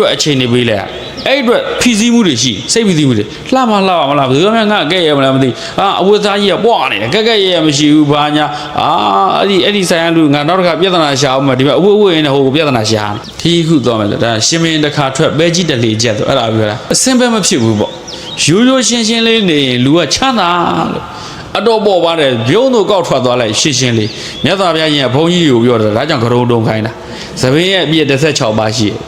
က်အချိန်နေပေးလိုက်အဲ့ဒီအတွက်ဖြီးစည်းမှုတွေရှိစိတ်ဖြီးစည်းမှုတွေလှမလားဘယ်သူမှငါကဲ့ရမလားမသိအဝတ်သားကြီးကပွားနေတယ်ကဲ့ရမရှိဘူးဘာညာအဲ့ဒီဆိုင်ကလူငါနောက်တစ်ခါပြဿနာရှာအောင်မဒီမှာအဝတ်ရင်းနဲ့ဟိုပြဿနာရှာထီးခုသွားမယ်ဆိုဒါရှင်မင်းတစ်ခါထွက်ပဲကြီးတလေချက်ဆိုအဲ့ဒါပြောတာအစင်ပဲမဖြစ်ဘူးပေါ့ရိုးရိုးရှင်းရှင်းလေးနေရင်လူကချမ်းသာလို့အတော့ပေါ်ပါတယ်ပြုံးတို့ကောက်ထွက်သွားလိုက်ရှင်းရှင်းလေးမြတ်စွာဘုရားရှင်ကဘုန်းကြီးကိုပြောတယ်ဒါကြောင့်ကရုံတုံခိုင်းတာသပင်းရဲ့အပြည့်16ပါးရှိတယ်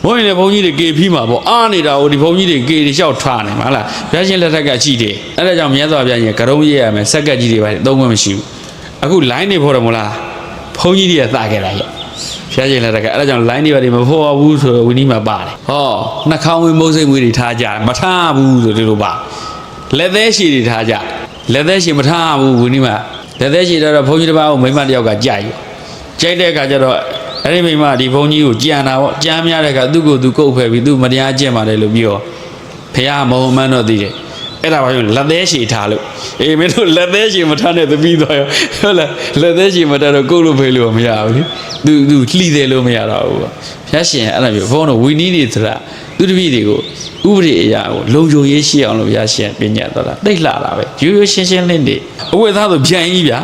ဘုန်းကြီးလည်းဘုန်းကြီးတွေကေဖီးမှာပေါ့အားနေတာဟိုဒီဘုန်းကြီးတွေကေတွေလျှောက်ထားနေမှာဟုတ်လားဘုရားရှင်လက်ထက်ကကြည့်တယ်အဲ့ဒါကြောင့်မြတ်စွာဘုရားရှင်ကရုံးရေးရမယ်စက်ကတ်ကြီးတွေပါအသုံးမမရှိဘူးအခု line တွေဖော်တယ်မို့လားဘုန်းကြီးတွေကသခဲ့တာရဲ့ဘုရားရှင်လက်ကအဲ့ဒါကြောင့် line တွေပါမဖော်ဘူးဆိုတော့ဝီနီးမှာပါတယ်ဟောနှာခေါင်းဝင်းမုတ်စိတ်မွေးတွေထားကြမထားဘူးဆိုဒီလိုပါလက်သေးရှည်တွေထားကြလက်သေးရှည်မထားဘူးဝီနီးမှာလက်သေးရှည်တော့ဘုန်းကြီးတစ်ပါးကိုမိမတယောက်ကကြိုက်တဲ့အခါကျတော့အဲ့ဒီမိမဒီဘုန်းကြီးကိုကြံတာပေါ့ကြမ်းများတဲ့အခါသူ့ကိုယ်သူကုတ်ဖယ်ပြီးသူ့မတရားကျင့်ပါတယ်လို့ပြောဖះမဟုတ်မှန်းတော့သိတယ်အဲ့ဒါဘာလို့လက်သေးရှည်ထားလို့အေးမင်းတို့လက်သေးရှည်မထားနဲ့သပီးသွားရောဟုတ်လားလက်သေးရှည်မထားတော့ကုတ်လို့ဖေးလို့မရဘူးလေသူလှီတယ်လို့မရတော့ဘူးဘုရားရှင်အဲ့လိုမျိုးဘုန်းတော်ဝီနီးတွေဆိုတာသူတပည့်တွေကိုဥပဒေအရာကိုလုံခြုံရေးရှိအောင်လို့ဘုရားရှင်ပြညတ်တော်တာတိတ်လှတာပဲရိုးရိုးရှင်းရှင်းလင်းနေအဝတ်သားဆိုပြန်ကြီးဗျာ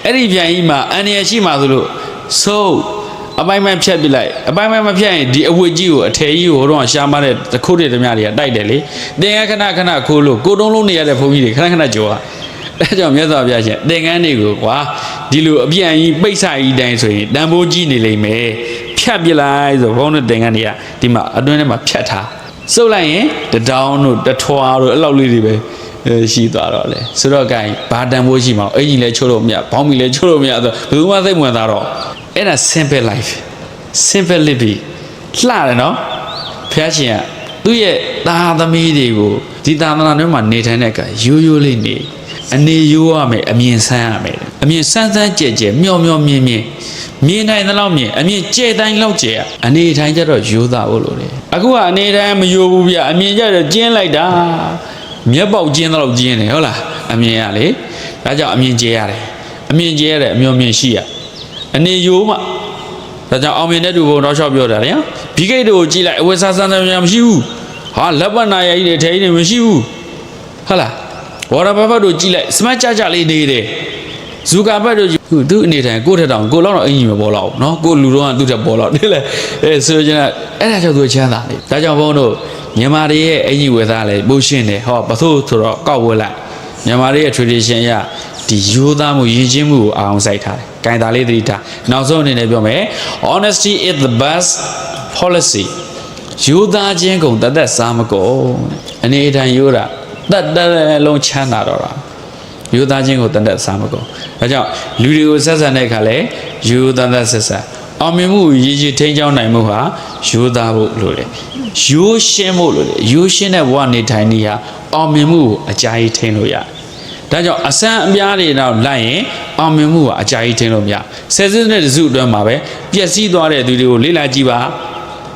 အဲ့ဒီပြန်ကြီးမှာအန်ရရှိမှဆိုလို့ဆိုးအပိုင်းပိုင်းဖြတ်ပြလိုက်အပိုင်းပိုင်းမဖြတ်ရင်ဒီအဝတ်ကြီးကိုအထည်ကြီးကိုတော့ရှားမတဲ့တခုတည်းတည်းများတွေကတိုက်တယ်လေသင်္ကန်းခဏခိုးလို့ကိုတုံးလုံးနေရတဲ့ဘုန်းကြီးတွေခဏကြော်အဲကြောင့်မြတ်စွာဘုရားရှင်သင်္ကန်းတွေကိုကွာဒီလိုအပြန်ကြီးပိတ်ဆကြီးတိုင်းဆိုရင်တန်ဖိုးကြီးနေလိမ့်မယ်ဖြတ်ပြလိုက်ဆိုဘုန်းတော်သင်္ကန်းတွေကဒီမှာအတွင်းထဲမှာဖြတ်ထားစုပ်လိုက်ရင်တတောင်းတို့တထွားတို့အဲ့လောက်လေးတွေပဲရှိသွားတော့လေဆိုတော့ gain ဘာတန်ဖိုးရှိမှာအင်ကြီးလဲချိုးလို့မရဘောင်းမီလဲချိုးလို့မရဆိုဘယ်သူမှသိမဝင်သားတော့အဲ့ဒါ simple life simple living လှတယ်နော်ဖះရှင်ကသူ့ရဲ့သားသမီးတွေကိုဒီသာသနာတွင်မှာနေထိုင်တဲ့အခါရိုးလေးနေအနေရိုးရမယ်အမြင်ဆန်းရမယ်အမြင်ဆန်းကြဲမျောမြင်မြင်နိုင်တဲ့လောက်မြင်အမြင်ကျဲတိုင်းလောက်ကျဲအနေထိုင်ကြတော့ရိုးသားဖို့လို့လေအခုကအနေတိုင်းမရိုးဘူးဗျအမြင်ကြတော့ကျင်းလိုက်တာမျက်ပေါက်ကျင်းတော့ကျင်းတယ်ဟုတ်လားအမြင်ရလေဒါကြောင့်အမြင်ကျဲရတယ်အမြင်ကျဲရတယ်အမျောမြင်ရှိရအနေရိုးမှဒါကြောင့်အောင်မြင်တဲ့သူဘုံတော့လျှောက်ပြောတာလေဘီဂိတ်တို့ကိုကြည့်လိုက်အဝတ်စားစမ်းများမရှိဘူးဟာလက်ပတ်နာရကြီးတွေထဲကြီးတွေမရှိဘူးဟုတ်လားဝါရဘဘတို့ကြည့်လိုက်စမတ်ကြလေးနေတယ်ဇူကာဘတ်တို့သူ့အနေထိုင်ကိုယ့်ထက်တောင်ကိုလောက်တော့အင်ကြီးမပေါ်တော့ဘူးเนาะကိုလူတော့ကသူ့ထက်ပေါ်တော့ဒီလေဆိုကြတဲ့အဲ့ဒါကြောင့်သူချမ်းသာတယ်ဒါကြောင့်ဘုံတို့မြန်မာတွေရဲ့အင်ကြီးဝယ်သားလဲပို့ရှင်းတယ်ဟောဘာလို့ဆိုတော့ကောက်ဝဲလိုက်မြန်မာတွေရဲ့ tradition အရဒီရိုးသားမှုရည်ချင်းမှုကိုအောင်စိုက်ထားတယ်။ဂိုင်တာလေးသတိထား။နောက်ဆုံးအနေနဲ့ပြောမယ် honesty is the best policy ရိုးသားခြင်းကုန်တသက်စားမကုန်အနေအထိုင်ရိုးတာတတ်လုံးချမ်းသာတော့တာရိုးသားခြင်းကိုတသက်စားမကုန်ဒါကြောင့်လူတွေကိုဆက်ဆံတဲ့အခါလဲရိုးသားဆက်ဆံအောင်မြင်မှုရည်ရည်ထိန်းချောင်းနိုင်မှုဟာရိုးသားဖို့လိုတယ်ရိုးရှင်းဖို့လိုတယ်ရိုးရှင်းတဲ့ဘဝနေထိုင်နေဟာအောင်မြင်မှုကိုအကြာကြီးထိန်းလို့ရတယ်ဒါကြောင့်အစမ်းအပြားတွေတော့လိုက်ရင်အောင်မြင်မှုကအကြာကြီးထင်လို့မရဆယ်စုနှစ်တစုအတွင်းမှာပဲပျက်စီးသွားတဲ့သူတွေကိုလေ့လာကြည့်ပါ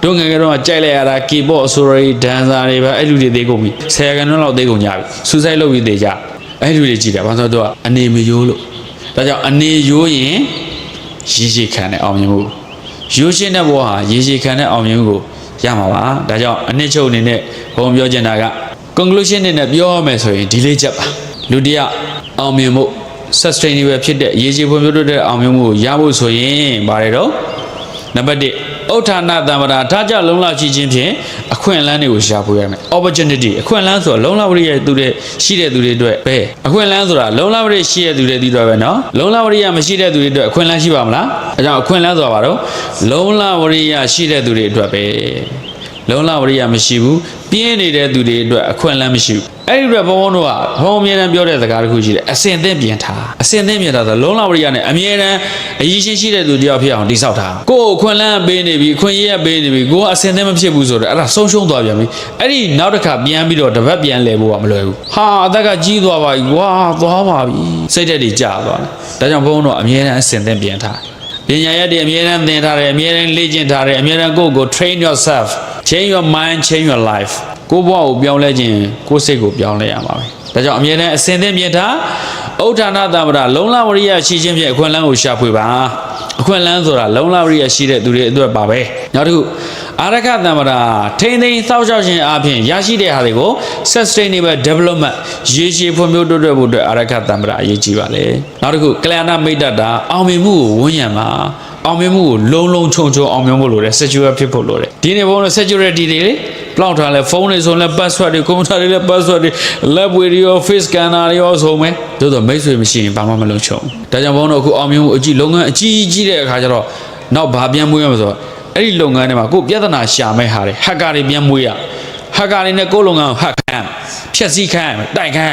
တို့ငယ်ကတော့ကြိုက်လိုက်ရတာကီဘော့ဆိုရီဒန်ဆာတွေပဲအဲ့လူတွေသေးကုန်ပြီ10ရာခိုင်နှုန်းလောက်သေးကုန်ကြပြီစူးစိုက်လုပ်ပြီးသေးကြအဲ့လူတွေကြည့်တယ်ဘာလို့ဆိုတော့အနေမရိုးလို့ဒါကြောင့်အနေရိုးရင်ရည်ရည်ခံတဲ့အောင်မြင်မှုရိုးရှင်းတဲ့ဘဝဟာရည်ရည်ခံတဲ့အောင်မြင်မှုကိုရမှာပါဒါကြောင့်အနှစ်ချုပ်အနေနဲ့ဘုံပြောချင်တာက conclusion အနေနဲ့ပြောရမယ်ဆိုရင်ဒီလေးချက်ပါလူတယောက်အောင်မြင်မှု sustainable ဖြစ်တဲ့ရေရှည်ဖွံ့ဖြိုးတိုးတက်အောင်မြင်မှုကိုရဖို့ဆိုရင်ဘာတွေတော့နံပါတ်1ဥထာဏတံပရာထားကြလုံလောက်ရှိခြင်းဖြင့်အခွင့်အလမ်းတွေကိုရှာဖွေရမယ် opportunity အခွင့်အလမ်းဆိုတာလုံလောက်ရတဲ့သူတွေရှိတဲ့သူတွေအတွက်ပဲအခွင့်အလမ်းဆိုတာလုံလောက်ရရှိတဲ့သူတွေဒီတော့ပဲเนาะလုံလောက်ရမရှိတဲ့သူတွေအတွက်အခွင့်အလမ်းရှိပါမလားအဲကြောင့်အခွင့်အလမ်းဆိုတာဘာတော့လုံလောက်ရရှိတဲ့သူတွေအတွက်ပဲလုံလောက်ရမရှိဘူးပြင်းနေတဲ့သူတွေအတွက်အခွင့်အလမ်းမရှိဘူးအဲ့ဒီအတွက်ဘုံဘုံတို့ကဘုံအမြဲတမ်းပြောတဲ့စကားတစ်ခုရှိတယ်အစင်သင့်ပြင်ထားအစင်သင့်ပြင်ထားဆိုလုံလောက်ရနဲ့အမြဲတမ်းအရေးရှိတဲ့သူတယောက်ဖြစ်အောင်တိဆောက်ထားကိုယ်အခွင့်အလမ်းပေးနေပြီအခွင့်အရေးပေးနေပြီကိုကအစင်သင့်မဖြစ်ဘူးဆိုတော့အဲ့ဒါဆုံးရှုံးသွားပြန်ပြီအဲ့ဒီနောက်တစ်ခါပြန်ပြီးတော့တပတ်ပြန်လဲဖို့ကမလွယ်ဘူးဟာအသက်ကကြီးသွားပါပြီကွာသွားပါပြီစိတ်ဓာတ်တွေကျသွားတယ်ဒါကြောင့်ဘုံတို့အမြဲတမ်းအစင်သင့်ပြင်ထားပညာရည်တွေအမြဲတမ်းသင်ထားတယ်အမြဲတမ်းလေ့ကျင့်ထားတယ်အမြဲတမ်းကိုယ့်ကို train yourself change your mind change your life ကိုယ့်ဘဝကိုပြောင်းလဲခြင်းကိုယ့်စိတ်ကိုပြောင်းလဲရမှာပဲဒါကြောင့်အမြဲတမ်းအစဉ်သင့်မြင်ထားဥထာဏတံပရာလုံလဝရိယရှိခြင်းဖြင့်အခွင့်အလမ်းကိုရှာဖွေပါအခွင့်အလမ်းဆိုတာလုံလဝရိယရှိတဲ့သူတွေအတွက်ပါပဲနောက်တစ်ခုအာရခတံပရာထိန်းသိမ်းစောင့်ရှောက်ခြင်းအပြင်ရရှိတဲ့ဟာတွေကို sustainable development ရေရှည်ဖွံ့ဖြိုးတိုးတက်ဖို့အတွက်အာရခတံပရာအရေးကြီးပါလေနောက်တစ်ခုကလျာဏမိတ်တတာအောင်မြင်မှုကိုဝန်းရံပါအောင်မြင်မှုကိုလုံးခြုံအောင်မြင်ဖို့လိုတယ် secure ဖြစ်ဖို့လိုတယ်ဒီနေ့ဘုံတို့ security တွေလေပလောက်ထားလဲဖုန်းတွေဆိုလဲ password တွေ computer တွေလဲ password တွေ lab တွေရော face scanner တွေရောဆိုမယ်တို့တော့မိတ်ဆွေမရှိရင်ဘာမှမလုပ်ချုံဒါကြောင့်ဘုံတို့အခုအောင်မြင်မှုအကြည့်လုပ်ငန်းအကြီးကြီးတဲ့အခါကျတော့နောက်ဘာပြန်မွေးရမလဲဆိုတော့ အဲ့ဒီလုပ်ငန်းတွေမှာကိုပြဿနာရှာမဲ့ဟာတွေဟက်ကာတွေပြန်မွေးရဟက်ကာတွေနဲ့ကိုလုပ်ငန်းကိုဟက်ခံဖြက်စီးခံတိုင်ခံ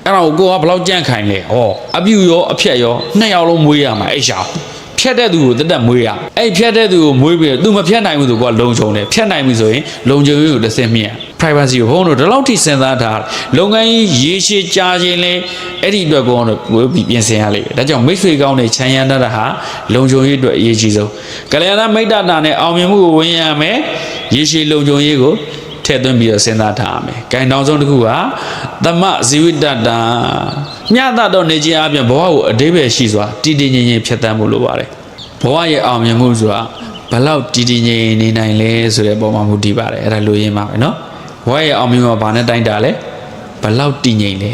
အဲ့တော့ကိုကဘယ်လောက်ကြန့်ခိုင်လဲဟောအပြူရောအဖြက်ရောနှစ်ယောက်လုံးမွေးရမှာအဲ့ရှာဖြတ်တဲ့သူကိုတက်မွေးရအဲ့ဖြတ်တဲ့သူကိုမွေးပြီးသူမဖြတ်နိုင်ဘူးသူကလုံခြုံတယ်ဖြတ်နိုင်ပြီဆိုရင်လုံခြုံရေးကိုတစ်ဆင့်မြင့် privacy ကိုဘုန်းတို့ဒီလောက်ထိစဉ်းစားထားလုပ်ငန်းကြီးရေရှည်ကြာခြင်းလဲအဲ့ဒီအတွက်ကောတော့ဝေပြီးပြင်ဆင်ရလိမ့်မယ်ဒါကြောင့်မိတ်ဆွေကောင်းတွေခြံရံတတ်တာဟာလုံခြုံရေးအတွက်အရေးကြီးဆုံးကလျာဏမိတ်တာနဲ့အောင်မြင်မှုကိုဝင်ရမယ်ရေရှည်လုံခြုံရေးကိုထည့်သွင်းပြီးတော့စဉ်းစားထားရမယ်။ဂိုင်တောင်ဆုံးတစ်ခုကသမဇီဝိတ္တတာမျှတတော့နေခြင်းအပြင်ဘဝကိုအဓိပ္ပာယ်ရှိစွာတည်တည်ငြိမ်ငြိမ်ဖြတ်သန်းမှုလိုပါတယ်။ဘဝရဲ့အောင်မြင်မှုဆိုတာဘလောက်တည်တည်ငြိမ်နေနိုင်လဲဆိုတဲ့ပုံမှန်မှုတည်ပါတယ်။အဲ့ဒါလိုရင်းပါပဲနော်။ဘဝရဲ့အောင်မြင်မှုကဘာနဲ့တိုင်းတာလဲဘလောက်တည်ငြိမ်လဲ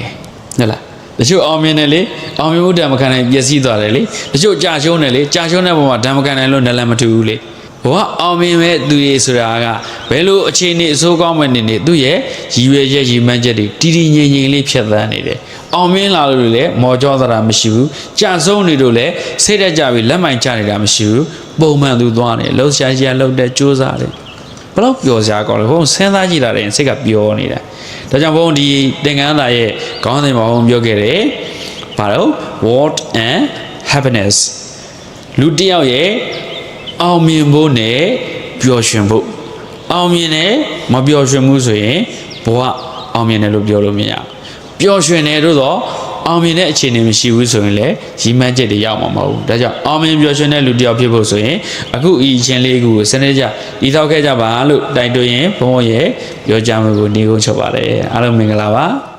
ဟုတ်လား။တချို့အောင်မြင်တယ်လေအောင်မြင်မှုတံမခံနိုင်ပျက်စီးသွားတယ်လေတချို့ကြာရှုံးတယ်လေကြာရှုံးတဲ့ပုံမှာတံမခံနိုင်လို့နလန်မထူဘူးလေဘဝအောင်မြင်မဲ့သူတွေဆိုတာကဘယ်လိုအခြေအနေအဆိုးကောင်းမဲ့နေသူ့ရဲ့ရည်ရွယ်ချက်ရည်မှန်းချက်တွေတည်တည်ငြိမ်ငြိမ်လေးဖြတ်သန်းနေတယ်အောင်မြင်လာလို့လည်းမော်ကြောသတာမရှိဘူးကြာဆုံးနေလို့လည်းစိတ်တက်ကြပြီးလက်မိုင်ချနေတာမရှိဘူးပုံမှန်သူသွားနေလှုပ်ရှားရှားလှုပ်တဲ့ကြိုးစားတယ်ဘလို့ပျော်စရာကောင်းလဲဘုံစဉ်းစားကြည့်တာတဲ့စိတ်ကပျော်နေတာဒါကြောင့်ဘုံဒီသင်္ကန်းသားရဲ့ခေါင်းစဉ်မှာဘုံပြောခဲ့တယ်ဘာလို့ what and happiness လူတစ်ယောက်ရဲ့အောင်မြင်ဖို့နဲ့ပျော်ရွှင်ဖို့အောင်မြင်တယ်မပျော်ရွှင်မှုဆိုရင်ဘဝအောင်မြင်တယ်လို့ပြောလို့မရပျော်ရွှင်တယ်လို့တော့အောင်မြင်တဲ့အခြေအနေမရှိဘူးဆိုရင်လည်းရည်မှန်းချက်တွေရောက်မှာမဟုတ်ဘူးဒါကြောင့်အောင်မြင်ပျော်ရွှင်တဲ့လူတစ်ယောက်ဖြစ်ဖို့ဆိုရင်အခုဤချင်းလေးခုကိုစနစ်ကျဤထောက်ခဲ့ကြပါလို့တိုက်တွန်းရင်ဘုံရဲ့ပြောကြမှုကိုနေကုန်ချုပ်ပါတယ်အားလုံးမင်္ဂလာပါ